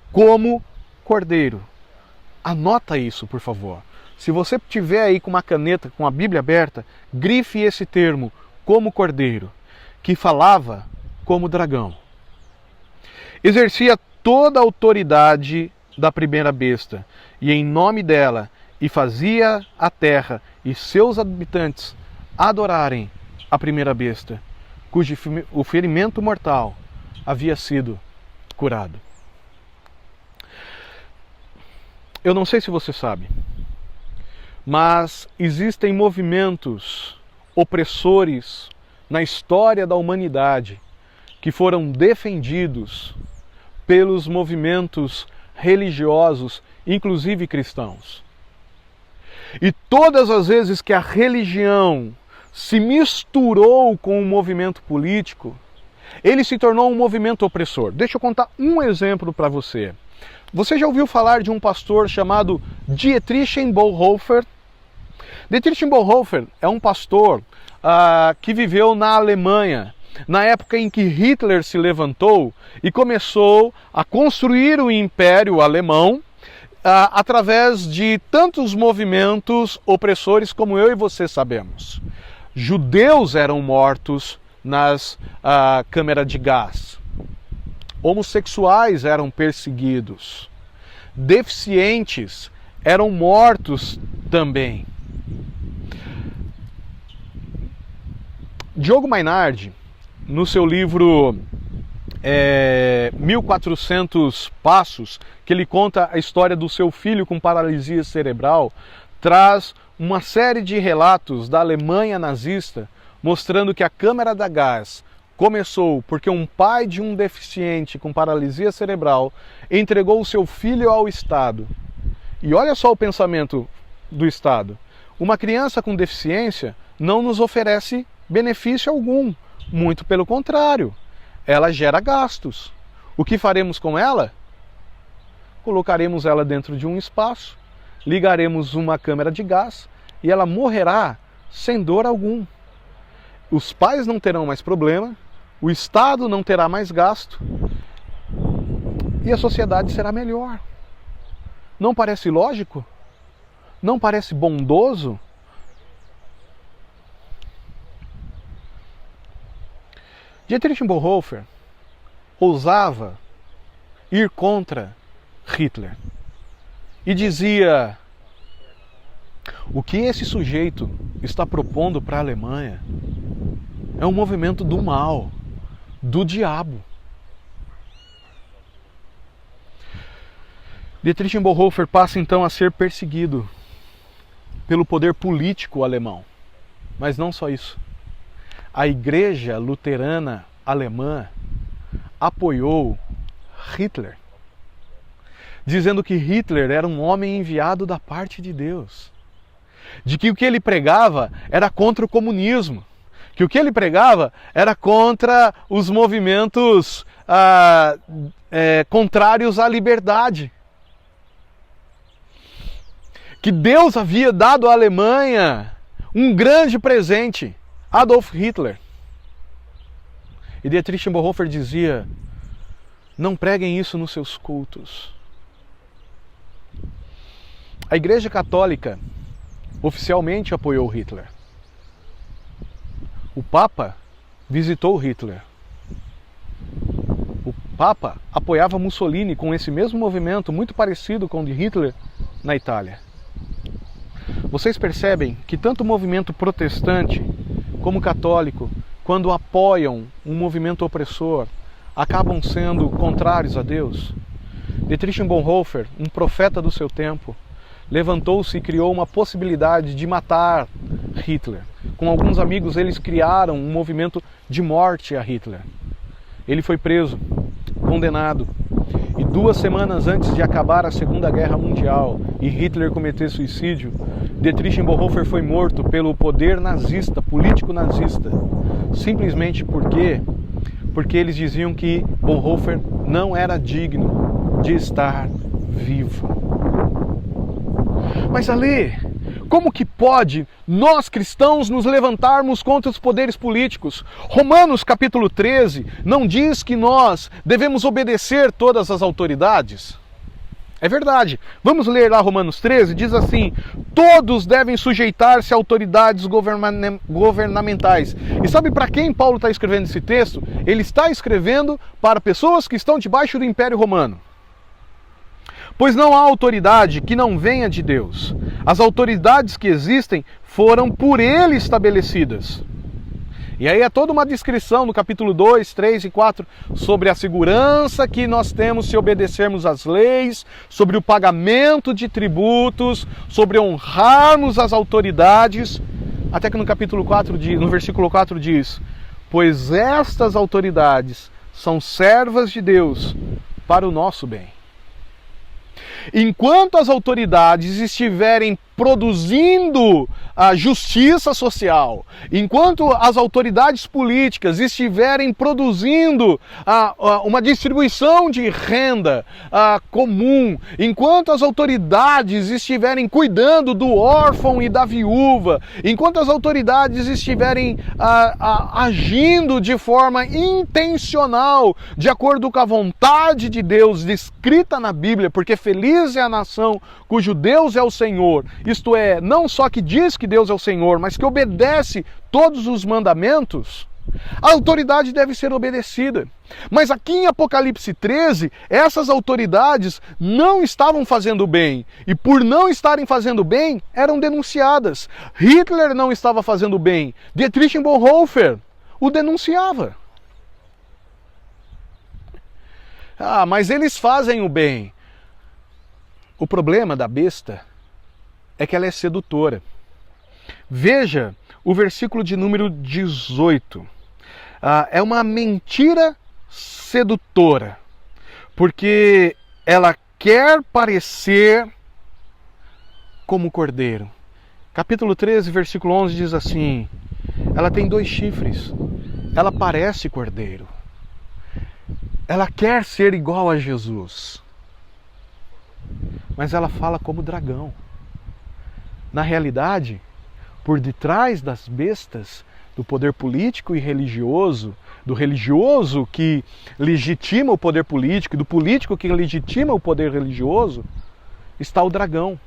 como cordeiro. Anota isso, por favor. Se você tiver aí com uma caneta, com a Bíblia aberta, grife esse termo, como cordeiro, que falava como dragão. Exercia toda a autoridade da primeira besta, e em nome dela, e fazia a terra e seus habitantes adorarem a primeira besta, cujo o ferimento mortal havia sido curado. Eu não sei se você sabe, mas existem movimentos opressores na história da humanidade que foram defendidos pelos movimentos religiosos, inclusive cristãos. E todas as vezes que a religião se misturou com o movimento político, ele se tornou um movimento opressor. Deixa eu contar um exemplo para você. Você já ouviu falar de um pastor chamado Dietrich Bonhoeffer? Dietrich Bonhoeffer é um pastor que viveu na Alemanha, na época em que Hitler se levantou e começou a construir o Império Alemão através de tantos movimentos opressores como eu e você sabemos. Judeus eram mortos nas câmaras de gás. Homossexuais eram perseguidos. Deficientes eram mortos também. Diogo Mainardi, no seu livro 1400 Passos, que ele conta a história do seu filho com paralisia cerebral, traz uma série de relatos da Alemanha nazista mostrando que a câmara da gás começou porque um pai de um deficiente com paralisia cerebral entregou o seu filho ao Estado. E olha só o pensamento do Estado. Uma criança com deficiência não nos oferece benefício algum, muito pelo contrário. Ela gera gastos. O que faremos com ela? Colocaremos ela dentro de um espaço, ligaremos uma câmara de gás e ela morrerá sem dor algum. Os pais não terão mais problema, o Estado não terá mais gasto e a sociedade será melhor. Não parece lógico? Não parece bondoso? Dietrich Bonhoeffer ousava ir contra Hitler e dizia: o que esse sujeito está propondo para a Alemanha é um movimento do mal, do diabo. Dietrich Bonhoeffer passa então a ser perseguido pelo poder político alemão. Mas não só isso. A Igreja Luterana Alemã apoiou Hitler, dizendo que Hitler era um homem enviado da parte de Deus, de que o que ele pregava era contra o comunismo, que o que ele pregava era contra os movimentos contrários à liberdade, que Deus havia dado à Alemanha um grande presente, Adolf Hitler. E Dietrich Bonhoeffer dizia: não preguem isso nos seus cultos. A Igreja Católica oficialmente apoiou Hitler. O Papa visitou Hitler. O Papa apoiava Mussolini com esse mesmo movimento, muito parecido com o de Hitler, na Itália. Vocês percebem que tanto o movimento protestante como o católico, quando apoiam um movimento opressor, acabam sendo contrários a Deus? Dietrich Bonhoeffer, um profeta do seu tempo, levantou-se e criou uma possibilidade de matar Hitler. Com alguns amigos, eles criaram um movimento de morte a Hitler. Ele foi preso, condenado, e 2 semanas antes de acabar a Segunda Guerra Mundial e Hitler cometer suicídio, Dietrich Bonhoeffer foi morto pelo poder nazista, político nazista, simplesmente porque eles diziam que Bonhoeffer não era digno de estar vivo. Mas Ale, como que pode nós cristãos nos levantarmos contra os poderes políticos? Romanos capítulo 13 não diz que nós devemos obedecer todas as autoridades? É verdade. Vamos ler lá Romanos 13, diz assim: todos devem sujeitar-se a autoridades governamentais. E sabe para quem Paulo está escrevendo esse texto? Ele está escrevendo para pessoas que estão debaixo do Império Romano. Pois não há autoridade que não venha de Deus. As autoridades que existem foram por Ele estabelecidas. E aí é toda uma descrição no capítulo 2, 3 e 4 sobre a segurança que nós temos se obedecermos às leis, sobre o pagamento de tributos, sobre honrarmos as autoridades, até que no capítulo 4, no versículo 4 diz: pois estas autoridades são servas de Deus para o nosso bem. Enquanto as autoridades estiverem produzindo a justiça social, enquanto as autoridades políticas estiverem produzindo uma distribuição de renda comum, enquanto as autoridades estiverem cuidando do órfão e da viúva, enquanto as autoridades estiverem agindo de forma intencional, de acordo com a vontade de Deus descrita na Bíblia, porque feliz é a nação cujo Deus é o Senhor, isto é, não só que diz que Deus é o Senhor, mas que obedece todos os mandamentos, a autoridade deve ser obedecida. Mas aqui em Apocalipse 13, essas autoridades não estavam fazendo bem, e por não estarem fazendo bem, eram denunciadas. Hitler não estava fazendo bem, Dietrich Bonhoeffer o denunciava. Mas eles fazem o bem. O problema da besta é que ela é sedutora. Veja o versículo de número 18. É uma mentira sedutora, porque ela quer parecer como cordeiro. Capítulo 13, versículo 11 diz assim: ela tem 2 chifres, ela parece cordeiro. Ela quer ser igual a Jesus, mas ela fala como dragão. Na realidade, por detrás das bestas, do poder político e religioso, do religioso que legitima o poder político e do político que legitima o poder religioso, está o dragão,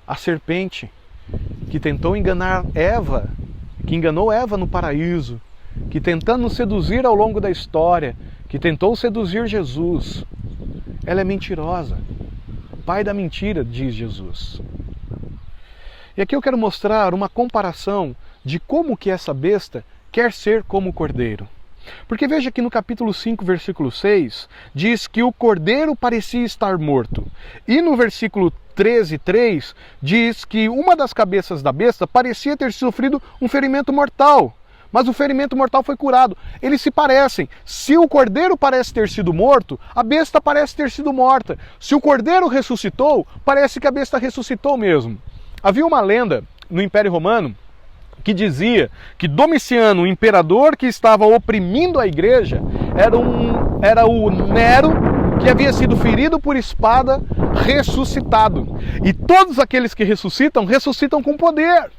a serpente, que tentou enganar Eva, que enganou Eva no paraíso, que tentando nos seduzir ao longo da história, que tentou seduzir Jesus. Ela é mentirosa, pai da mentira, diz Jesus. E aqui eu quero mostrar uma comparação de como que essa besta quer ser como o cordeiro. Porque veja que no capítulo 5, versículo 6, diz que o cordeiro parecia estar morto. E no versículo 13:3 diz que uma das cabeças da besta parecia ter sofrido um ferimento mortal. Mas o ferimento mortal foi curado. Eles se parecem. Se o cordeiro parece ter sido morto, a besta parece ter sido morta. Se o cordeiro ressuscitou, parece que a besta ressuscitou mesmo. Havia uma lenda no Império Romano que dizia que Domiciano, o imperador que estava oprimindo a igreja, era o Nero, que havia sido ferido por espada, ressuscitado. E todos aqueles que ressuscitam, ressuscitam com poder.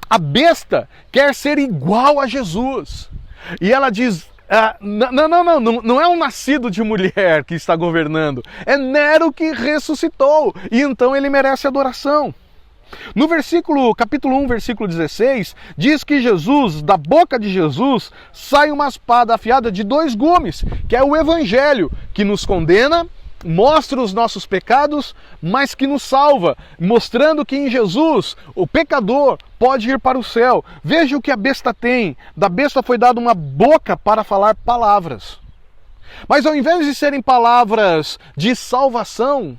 A besta quer ser igual a Jesus. E ela diz, não é um nascido de mulher que está governando, é Nero que ressuscitou, e então ele merece adoração. No capítulo 1, versículo 16, diz que Jesus, da boca de Jesus, sai uma espada afiada de 2 gumes, que é o Evangelho, que nos condena, mostra os nossos pecados, mas que nos salva, mostrando que em Jesus o pecador pode ir para o céu. Veja o que a besta tem. Da besta foi dada uma boca para falar palavras. Mas ao invés de serem palavras de salvação,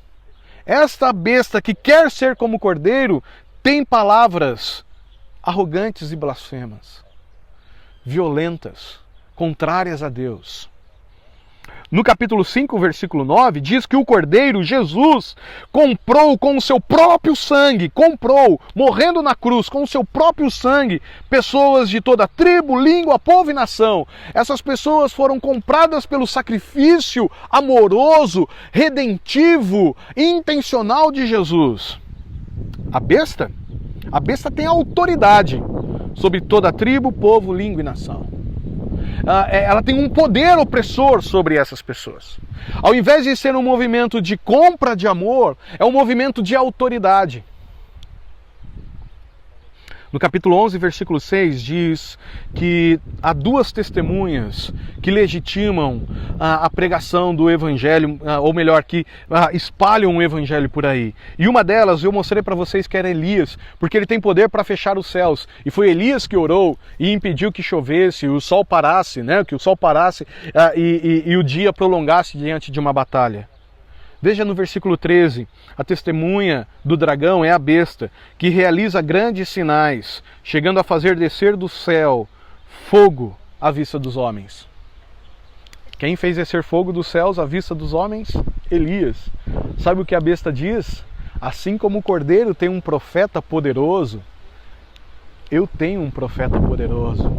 esta besta que quer ser como cordeiro tem palavras arrogantes e blasfemas, violentas, contrárias a Deus. No capítulo 5, versículo 9, diz que o Cordeiro, Jesus, comprou com o seu próprio sangue, morrendo na cruz, com o seu próprio sangue, pessoas de toda tribo, língua, povo e nação. Essas pessoas foram compradas pelo sacrifício amoroso, redentivo, intencional de Jesus. A besta tem autoridade sobre toda tribo, povo, língua e nação. Ela tem um poder opressor sobre essas pessoas. Ao invés de ser um movimento de compra de amor, é um movimento de autoridade. No capítulo 11, versículo 6, diz que há 2 testemunhas que legitimam a pregação do Evangelho, ou melhor, que espalham o Evangelho por aí. E uma delas eu mostrei para vocês que era Elias, porque ele tem poder para fechar os céus. E foi Elias que orou e impediu que chovesse, o sol parasse, que o sol parasse e o dia prolongasse diante de uma batalha. Veja no versículo 13, a testemunha do dragão é a besta, que realiza grandes sinais, chegando a fazer descer do céu fogo à vista dos homens. Quem fez descer fogo dos céus à vista dos homens? Elias. Sabe o que a besta diz? Assim como o cordeiro tem um profeta poderoso, eu tenho um profeta poderoso.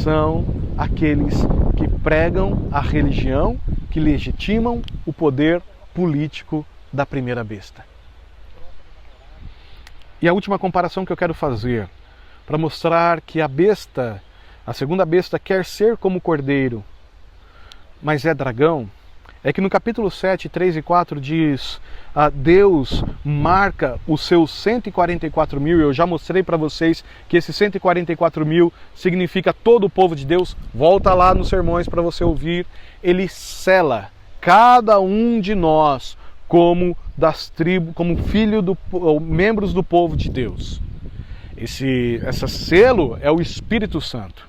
São aqueles que pregam a religião, que legitimam o poder político da primeira besta. E a última comparação que eu quero fazer, para mostrar que a besta, a segunda besta, quer ser como o cordeiro, mas é dragão, é que no capítulo 7, 3 e 4 diz, Deus marca os seus 144 mil, eu já mostrei para vocês que esses 144 mil significa todo o povo de Deus, volta lá nos sermões para você ouvir, ele sela cada um de nós como das tribos, como membros do povo de Deus. Esse selo é o Espírito Santo.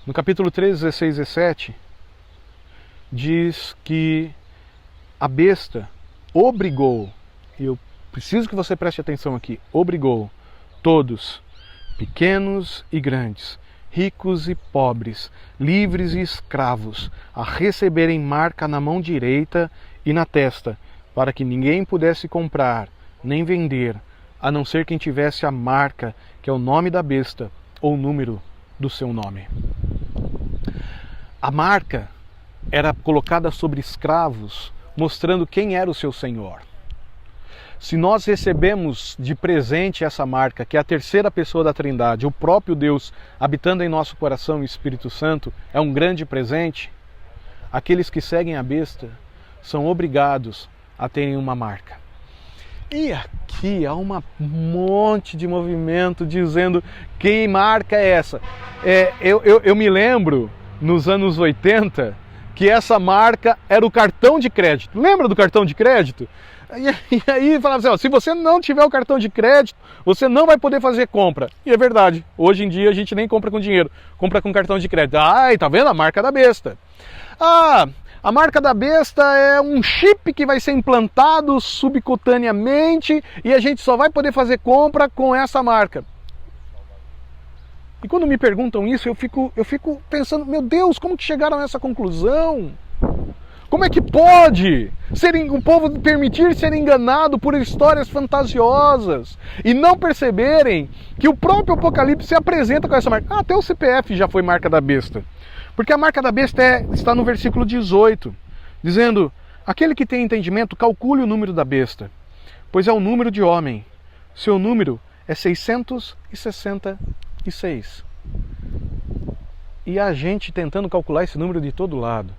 No capítulo 3, 16 e 17, diz que a besta obrigou, e eu preciso que você preste atenção aqui, obrigou todos, pequenos e grandes, ricos e pobres, livres e escravos, a receberem marca na mão direita e na testa, para que ninguém pudesse comprar, nem vender, a não ser quem tivesse a marca, que é o nome da besta, ou o número do seu nome. A marca era colocada sobre escravos, mostrando quem era o seu senhor. Se nós recebemos de presente essa marca, que é a terceira pessoa da Trindade, o próprio Deus habitando em nosso coração, o Espírito Santo, é um grande presente, aqueles que seguem a besta são obrigados a terem uma marca. E aqui há um monte de movimento dizendo que marca é essa. Eu me lembro, nos anos 80, que essa marca era o cartão de crédito. Lembra do cartão de crédito? E aí falava assim, ó, se você não tiver o cartão de crédito, você não vai poder fazer compra. E é verdade, hoje em dia a gente nem compra com dinheiro, compra com cartão de crédito. Ai, tá vendo? A marca da besta. A marca da besta é um chip que vai ser implantado subcutaneamente e a gente só vai poder fazer compra com essa marca. E quando me perguntam isso, eu fico pensando, meu Deus, como que chegaram a essa conclusão? Como é que pode o povo permitir ser enganado por histórias fantasiosas e não perceberem que o próprio Apocalipse se apresenta com essa marca? Até o CPF já foi marca da besta. Porque a marca da besta está no versículo 18, dizendo, aquele que tem entendimento, calcule o número da besta, pois é o número de homem. Seu número é 666. E a gente tentando calcular esse número de todo lado.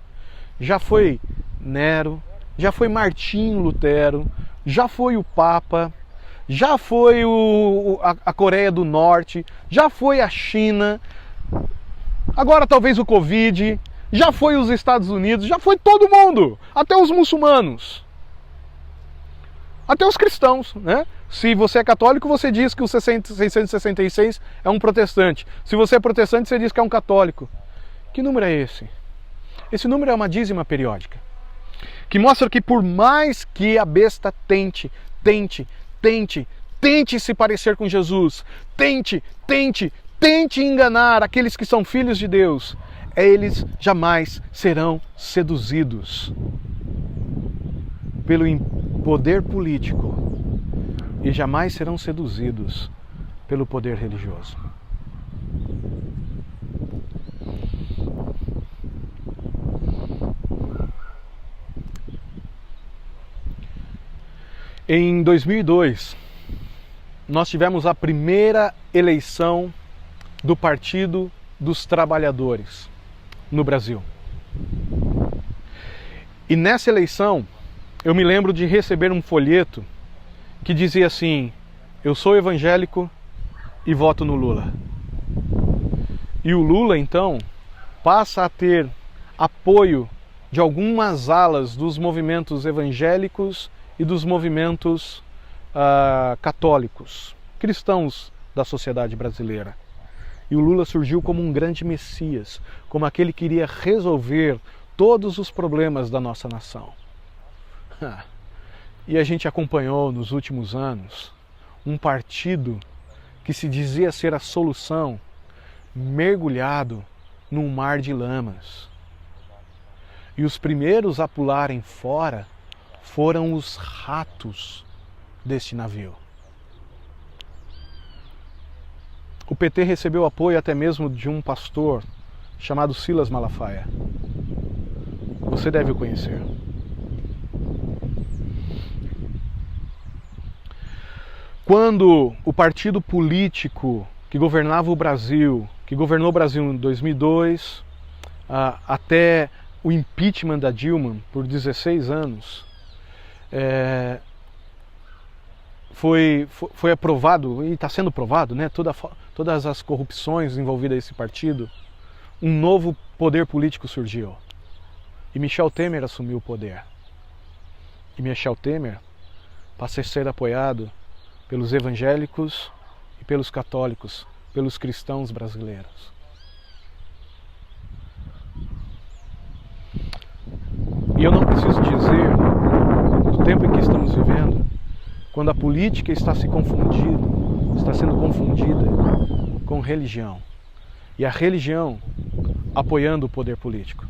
Já foi Nero, já foi Martinho Lutero, já foi o Papa, já foi a Coreia do Norte, já foi a China, agora talvez o Covid, já foi os Estados Unidos, já foi todo mundo, até os muçulmanos, até os cristãos, né? Se você é católico, você diz que o 666 é um protestante. Se você é protestante, você diz que é um católico. Que número é esse? Esse número é uma dízima periódica, que mostra que por mais que a besta tente se parecer com Jesus, tente enganar aqueles que são filhos de Deus, eles jamais serão seduzidos pelo poder político e jamais serão seduzidos pelo poder religioso. Em 2002, nós tivemos a primeira eleição do Partido dos Trabalhadores no Brasil. E nessa eleição, eu me lembro de receber um folheto que dizia assim, eu sou evangélico e voto no Lula. E o Lula, então, passa a ter apoio de algumas alas dos movimentos evangélicos e dos movimentos católicos, cristãos da sociedade brasileira. E o Lula surgiu como um grande messias, como aquele que iria resolver todos os problemas da nossa nação. E a gente acompanhou nos últimos anos um partido que se dizia ser a solução, mergulhado num mar de lamas. E os primeiros a pularem fora foram os ratos deste navio. O PT recebeu apoio até mesmo de um pastor chamado Silas Malafaia. Você deve o conhecer. Quando o partido político que governava o Brasil, que governou o Brasil em 2002, até o impeachment da Dilma por 16 anos, foi aprovado, e está sendo aprovado, né, todas as corrupções envolvidas nesse partido, um novo poder político surgiu. E Michel Temer assumiu o poder. E Michel Temer passa a ser apoiado pelos evangélicos e pelos católicos, pelos cristãos brasileiros. E eu não preciso dizer, no tempo em que estamos vivendo, quando a política está sendo confundida com religião. E a religião apoiando o poder político.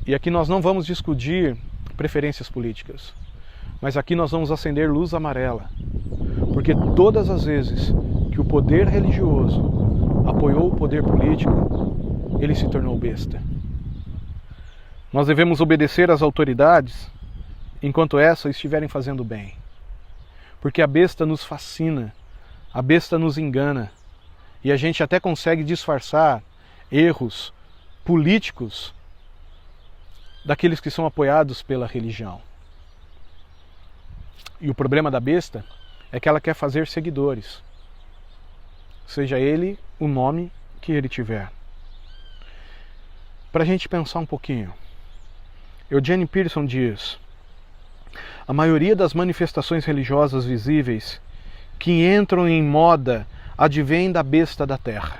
E aqui nós não vamos discutir preferências políticas, mas aqui nós vamos acender luz amarela. Porque todas as vezes que o poder religioso apoiou o poder político, ele se tornou besta. Nós devemos obedecer às autoridades enquanto essas estiverem fazendo bem. Porque a besta nos fascina, a besta nos engana, e a gente até consegue disfarçar erros políticos daqueles que são apoiados pela religião. E o problema da besta é que ela quer fazer seguidores, seja ele o nome que ele tiver. Para a gente pensar um pouquinho, Eugene Peterson diz: a maioria das manifestações religiosas visíveis que entram em moda advém da besta da terra.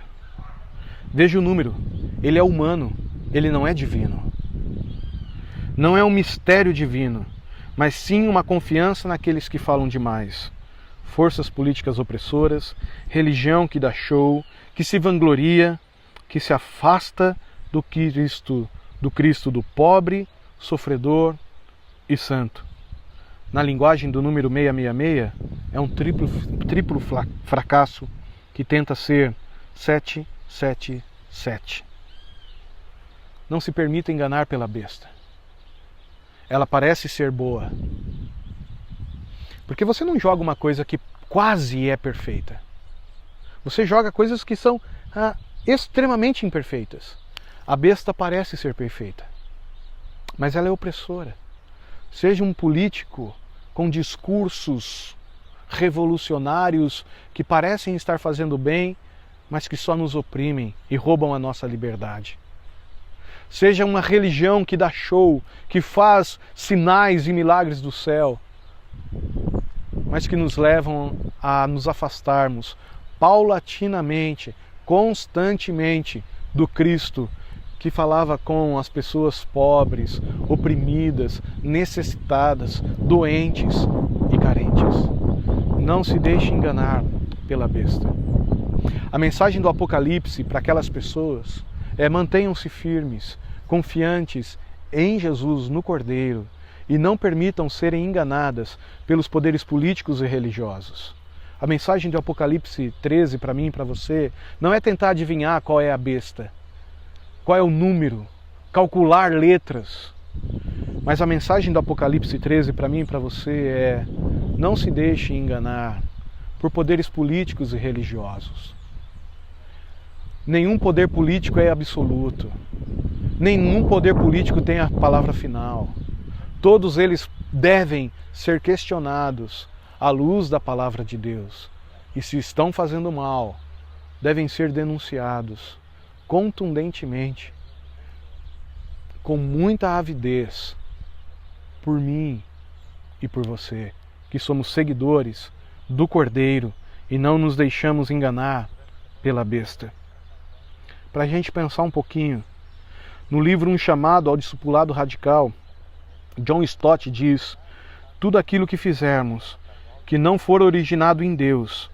Veja o número, ele é humano, ele não é divino. Não é um mistério divino, mas sim uma confiança naqueles que falam demais. Forças políticas opressoras, religião que dá show, que se vangloria, que se afasta do Cristo do pobre, sofredor e santo. Na linguagem do número 666, é um triplo fracasso que tenta ser 777. Não se permita enganar pela besta. Ela parece ser boa. Porque você não joga uma coisa que quase é perfeita. Você joga coisas que são extremamente imperfeitas. A besta parece ser perfeita, mas ela é opressora. Seja um político com discursos revolucionários que parecem estar fazendo bem, mas que só nos oprimem e roubam a nossa liberdade. Seja uma religião que dá show, que faz sinais e milagres do céu, mas que nos levam a nos afastarmos paulatinamente, constantemente do Cristo que falava com as pessoas pobres, oprimidas, necessitadas, doentes e carentes. Não se deixe enganar pela besta. A mensagem do Apocalipse para aquelas pessoas é: mantenham-se firmes, confiantes em Jesus, no Cordeiro, e não permitam serem enganadas pelos poderes políticos e religiosos. A mensagem do Apocalipse 13 para mim e para você não é tentar adivinhar qual é a besta, qual é o número, calcular letras. Mas a mensagem do Apocalipse 13 para mim e para você é: não se deixe enganar por poderes políticos e religiosos. Nenhum poder político é absoluto. Nenhum poder político tem a palavra final. Todos eles devem ser questionados à luz da palavra de Deus. E se estão fazendo mal, devem ser denunciados contundentemente, com muita avidez, por mim e por você, que somos seguidores do Cordeiro e não nos deixamos enganar pela besta. Para a gente pensar um pouquinho, no livro Um Chamado ao Discipulado Radical, John Stott diz: tudo aquilo que fizermos que não for originado em Deus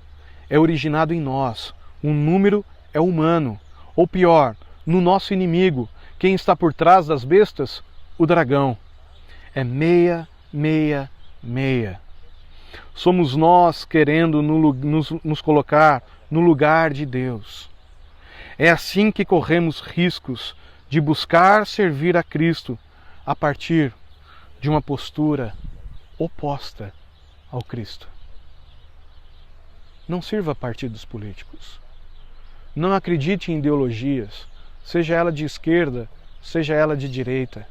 é originado em nós. Um número é humano, ou pior, no nosso inimigo. Quem está por trás das bestas? o dragão. É 666. Somos nós querendo nos colocar no lugar de Deus. É assim que corremos riscos de buscar servir a Cristo a partir de uma postura oposta ao Cristo. Não sirva a partidos políticos. Não acredite em ideologias, seja ela de esquerda, seja ela de direita.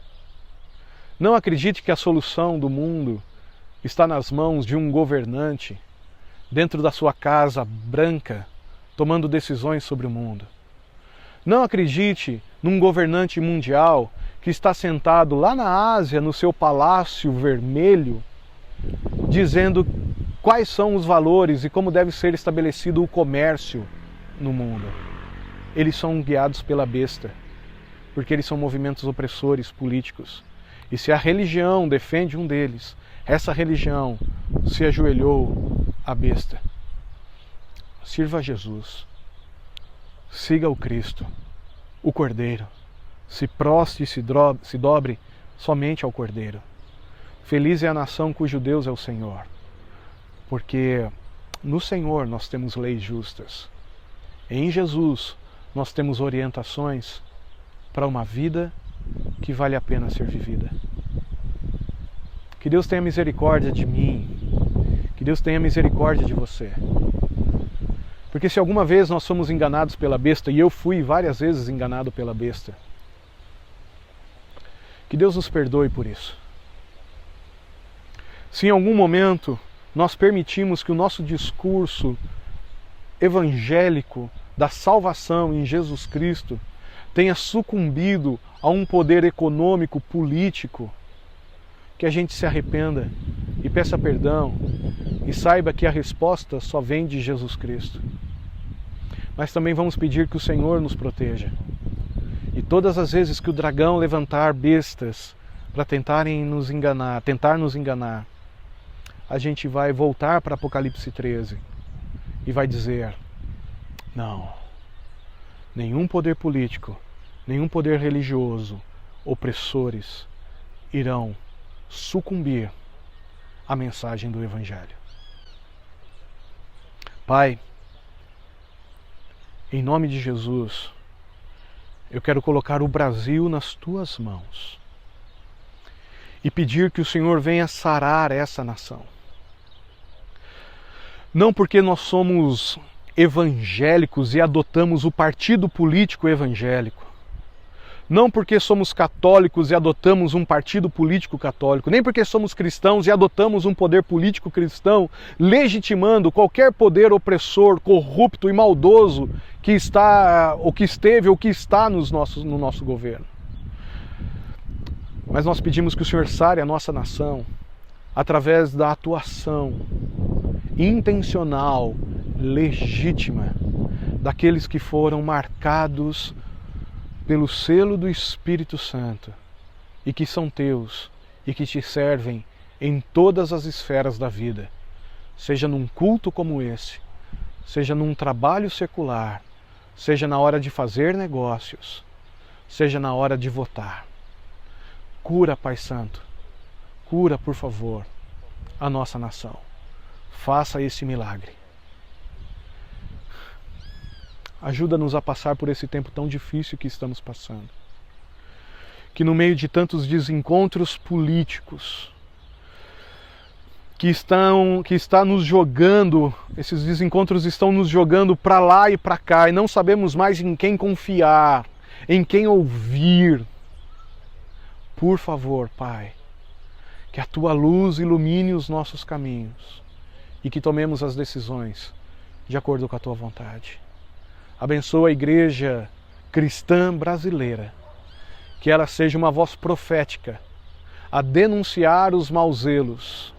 Não acredite que a solução do mundo está nas mãos de um governante, dentro da sua casa branca, tomando decisões sobre o mundo. Não acredite num governante mundial que está sentado lá na Ásia, no seu palácio vermelho, dizendo quais são os valores e como deve ser estabelecido o comércio no mundo. Eles são guiados pela besta, porque eles são movimentos opressores políticos. E se a religião defende um deles, essa religião se ajoelhou à besta. Sirva a Jesus. Siga o Cristo, o Cordeiro. Se prostre e se dobre somente ao Cordeiro. Feliz é a nação cujo Deus é o Senhor, porque no Senhor nós temos leis justas. Em Jesus nós temos orientações para uma vida que vale a pena ser vivida. Que Deus tenha misericórdia de mim, que Deus tenha misericórdia de você. Porque se alguma vez nós somos enganados pela besta, e eu fui várias vezes enganado pela besta, que Deus nos perdoe por isso. Se em algum momento nós permitimos que o nosso discurso evangélico da salvação em Jesus Cristo tenha sucumbido a um poder econômico, político, que a gente se arrependa e peça perdão e saiba que a resposta só vem de Jesus Cristo. Mas também vamos pedir que o Senhor nos proteja. E todas as vezes que o dragão levantar bestas para tentar nos enganar, a gente vai voltar para Apocalipse 13 e vai dizer: não, nenhum poder político, nenhum poder religioso, opressores, irão sucumbir à mensagem do Evangelho. Pai, em nome de Jesus, eu quero colocar o Brasil nas tuas mãos e pedir que o Senhor venha sarar essa nação. Não porque nós somos evangélicos e adotamos o partido político evangélico, não porque somos católicos e adotamos um partido político católico, nem porque somos cristãos e adotamos um poder político cristão, legitimando qualquer poder opressor, corrupto e maldoso que está, ou que esteve, ou que está no nosso governo. Mas nós pedimos que o Senhor sare a nossa nação através da atuação intencional, legítima, daqueles que foram marcados pelo selo do Espírito Santo e que são teus e que te servem em todas as esferas da vida, seja num culto como esse, seja num trabalho secular, seja na hora de fazer negócios, seja na hora de votar. Cura, Pai Santo, cura, por favor, a nossa nação. Faça esse milagre. Ajuda-nos a passar por esse tempo tão difícil que estamos passando. Que no meio de tantos desencontros políticos que está nos jogando, esses desencontros estão nos jogando para lá e para cá e não sabemos mais em quem confiar, em quem ouvir. Por favor, Pai, que a Tua luz ilumine os nossos caminhos e que tomemos as decisões de acordo com a Tua vontade. Abençoa a igreja cristã brasileira, que ela seja uma voz profética a denunciar os maus zelos,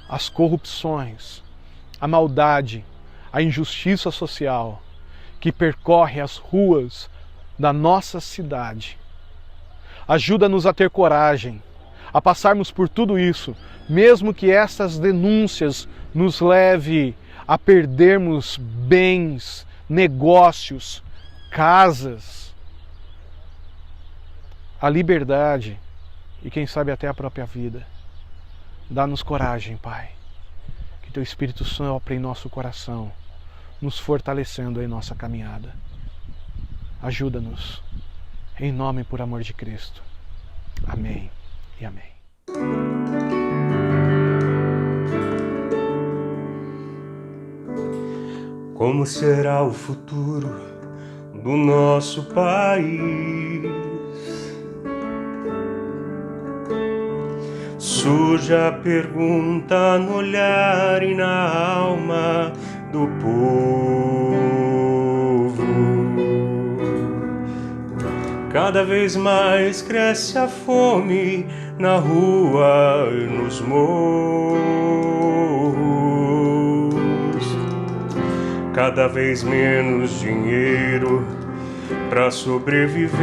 as corrupções, a maldade, a injustiça social que percorre as ruas da nossa cidade. Ajuda-nos a ter coragem, a passarmos por tudo isso, mesmo que essas denúncias nos leve a perdermos bens, negócios, casas. A liberdade e quem sabe até a própria vida. Dá-nos coragem, Pai. Que Teu Espírito sopre em nosso coração, nos fortalecendo em nossa caminhada. Ajuda-nos, em nome e por amor de Cristo. Amém e amém. Como será o futuro do nosso país? Surge a pergunta no olhar e na alma do povo. Cada vez mais cresce a fome na rua e nos morros. Cada vez menos dinheiro para sobreviver.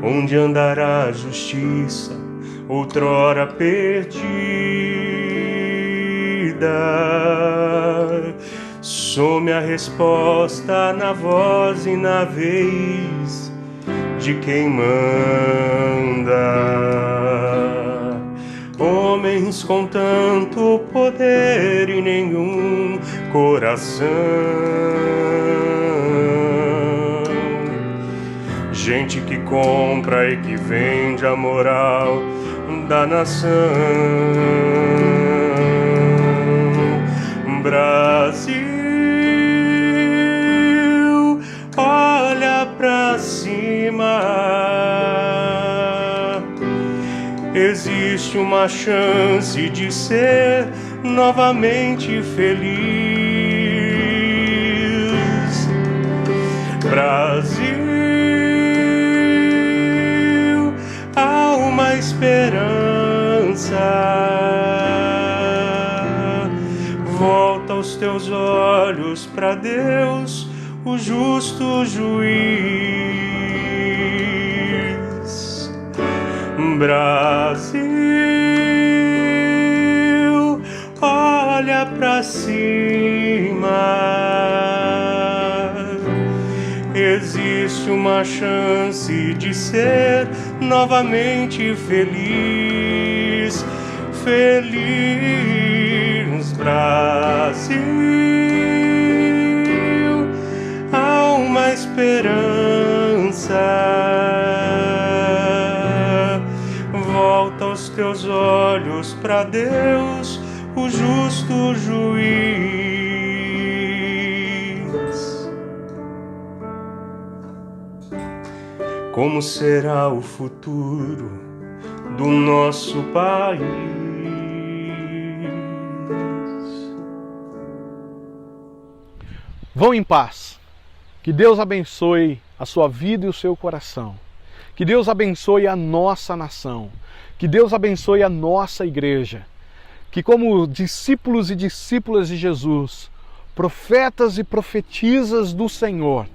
Onde andará a justiça, outrora perdida? Some a resposta na voz e na vez de quem manda. Homens com tanto poder e nenhum coração. Gente que compra e que vende a moral da nação. Brasil, olha pra cima. Existe uma chance de ser novamente feliz. Brasil, há uma esperança. Volta os teus olhos para Deus, o justo juiz. Brasil, olha para cima. Existe uma chance de ser novamente feliz. Feliz Brasil, há uma esperança. Volta os teus olhos para Deus, o justo juiz. Como será o futuro do nosso país? Vão em paz. Que Deus abençoe a sua vida e o seu coração. Que Deus abençoe a nossa nação. Que Deus abençoe a nossa igreja. Que como discípulos e discípulas de Jesus, profetas e profetisas do Senhor,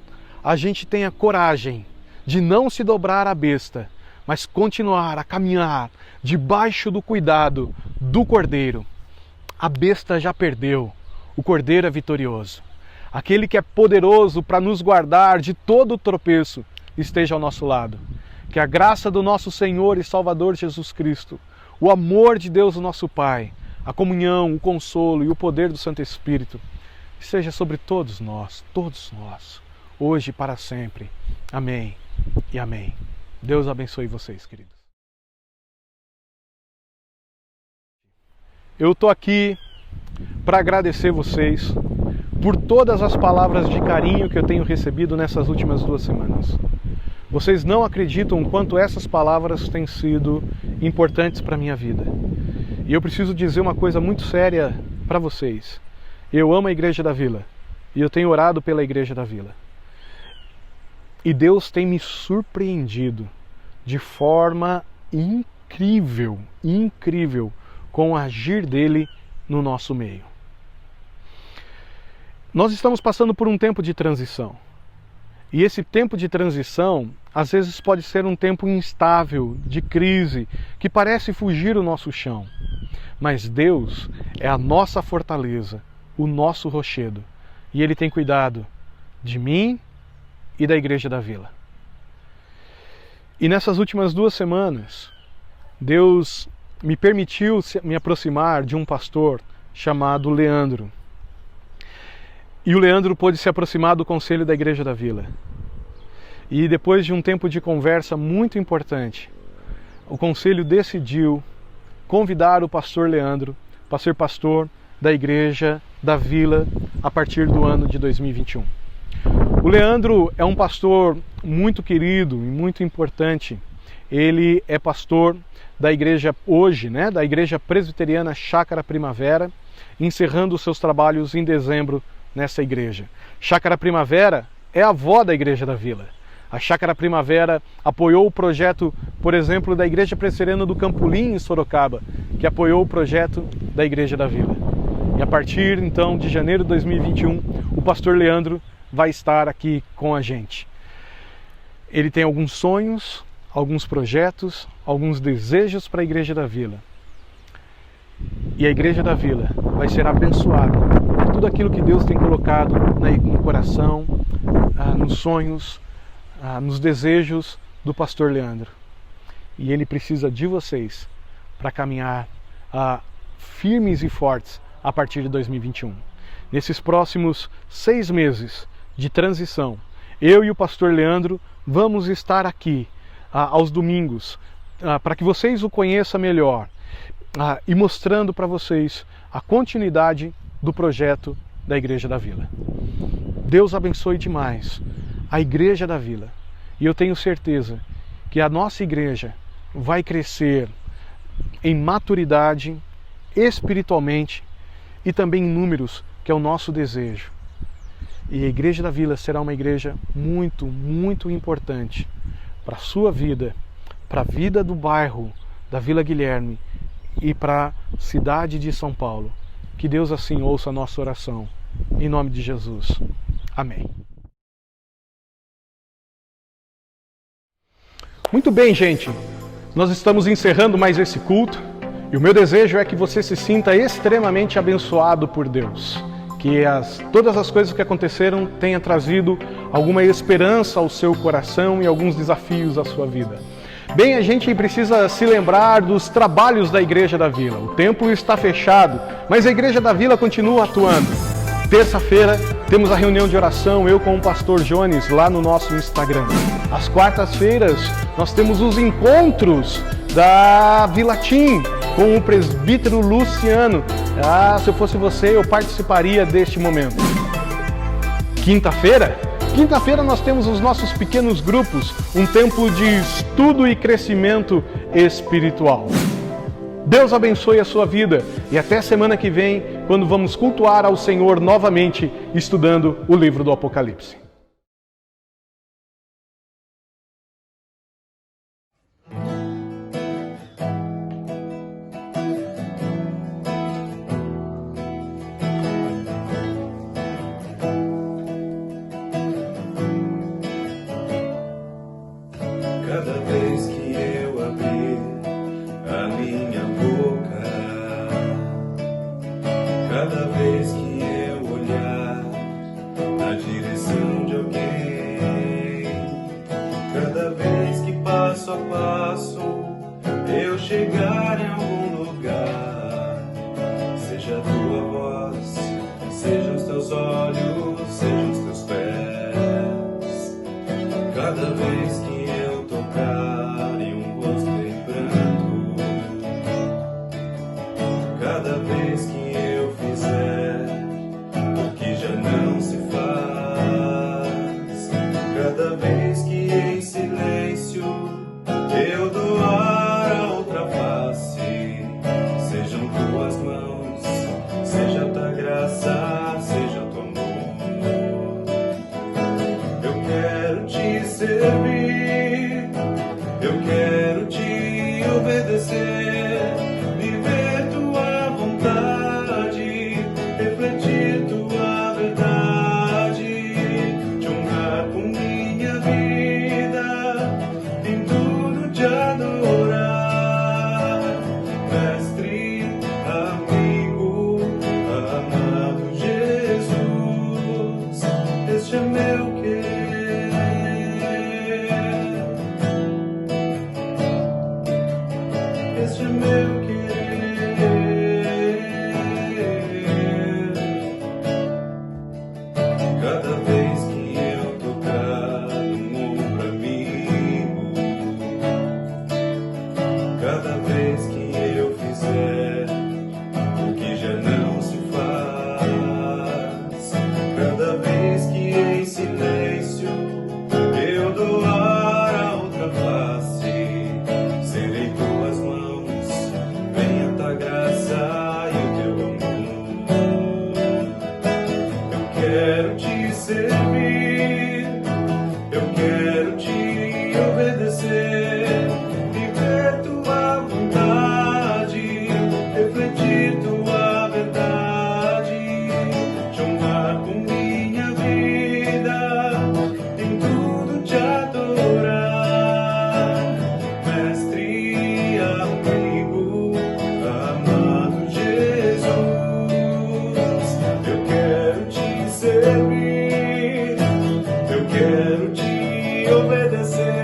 a gente tenha coragem de não se dobrar à besta, mas continuar a caminhar debaixo do cuidado do Cordeiro. A besta já perdeu, o Cordeiro é vitorioso. Aquele que é poderoso para nos guardar de todo tropeço esteja ao nosso lado. Que a graça do nosso Senhor e Salvador Jesus Cristo, o amor de Deus, o nosso Pai, a comunhão, o consolo e o poder do Santo Espírito esteja sobre todos nós, hoje e para sempre. Amém e amém. Deus abençoe vocês, queridos. Eu estou aqui para agradecer vocês por todas as palavras de carinho que eu tenho recebido nessas últimas 2 semanas. Vocês não acreditam o quanto essas palavras têm sido importantes para a minha vida. E eu preciso dizer uma coisa muito séria para vocês. Eu amo a Igreja da Vila e eu tenho orado pela Igreja da Vila. E Deus tem me surpreendido de forma incrível com o agir dele no nosso meio. Nós estamos passando por um tempo de transição. E esse tempo de transição, às vezes pode ser um tempo instável, de crise, que parece fugir o nosso chão. Mas Deus é a nossa fortaleza, o nosso rochedo. E Ele tem cuidado de mim e da Igreja da Vila. E nessas últimas 2 semanas, Deus me permitiu me aproximar de um pastor chamado Leandro. E o Leandro pôde se aproximar do conselho da Igreja da Vila. E depois de um tempo de conversa muito importante, o conselho decidiu convidar o pastor Leandro para ser pastor da Igreja da Vila a partir do ano de 2021. O Leandro é um pastor muito querido e muito importante. Ele é pastor da igreja hoje, da Igreja Presbiteriana Chácara Primavera, encerrando os seus trabalhos em dezembro nessa igreja. Chácara Primavera é a avó da Igreja da Vila. A Chácara Primavera apoiou o projeto, por exemplo, da Igreja Presbiteriana do Campolim, em Sorocaba, que apoiou o projeto da Igreja da Vila. E a partir, então, de janeiro de 2021, o pastor Leandro vai estar aqui com a gente. Ele tem alguns sonhos, alguns projetos, alguns desejos para a Igreja da Vila. E a Igreja da Vila vai ser abençoada por tudo aquilo que Deus tem colocado no coração, nos sonhos, nos desejos do pastor Leandro. E ele precisa de vocês para caminhar firmes e fortes a partir de 2021. Nesses próximos 6 meses de transição, eu e o pastor Leandro vamos estar aqui aos domingos para que vocês o conheçam melhor e mostrando para vocês a continuidade do projeto da Igreja da Vila. Deus abençoe demais a Igreja da Vila. E eu tenho certeza que a nossa igreja vai crescer em maturidade, espiritualmente e também em números, que é o nosso desejo. E a Igreja da Vila será uma igreja muito, muito importante para a sua vida, para a vida do bairro da Vila Guilherme e para a cidade de São Paulo. Que Deus assim ouça a nossa oração. Em nome de Jesus. Amém. Muito bem, gente. Nós estamos encerrando mais esse culto e o meu desejo é que você se sinta extremamente abençoado por Deus. Que todas as coisas que aconteceram tenham trazido alguma esperança ao seu coração e alguns desafios à sua vida. Bem, a gente precisa se lembrar dos trabalhos da Igreja da Vila. O templo está fechado, mas a Igreja da Vila continua atuando. Terça-feira temos a reunião de oração, eu com o pastor Jones, lá no nosso Instagram. Às quartas-feiras nós temos os encontros da Vila Tim com o presbítero Luciano. Se eu fosse você, eu participaria deste momento. Quinta-feira nós temos os nossos pequenos grupos, um tempo de estudo e crescimento espiritual. Deus abençoe a sua vida e até semana que vem, quando vamos cultuar ao Senhor novamente, estudando o livro do Apocalipse. Cada vez que eu abrir a minha boca, cada vez que eu olhar na direção de alguém, cada vez que passo a passo eu chegar em algum lugar, seja a tua voz, seja os teus olhos, seja os teus pés, cada vez que eu tocar em um rosto em pranto, cada vez que eu fizer o que já não se faz, cada vez que em silêncio eu doar a outra face, sejam tuas mãos, seja tua graça, seja teu amor, eu quero te servir, eu quero te obedecer, viver tua vontade, refletir tua verdade, te honrar com minha vida, em tudo te adorar, mestre, amigo, amado Jesus, este é meu querer. obedecer.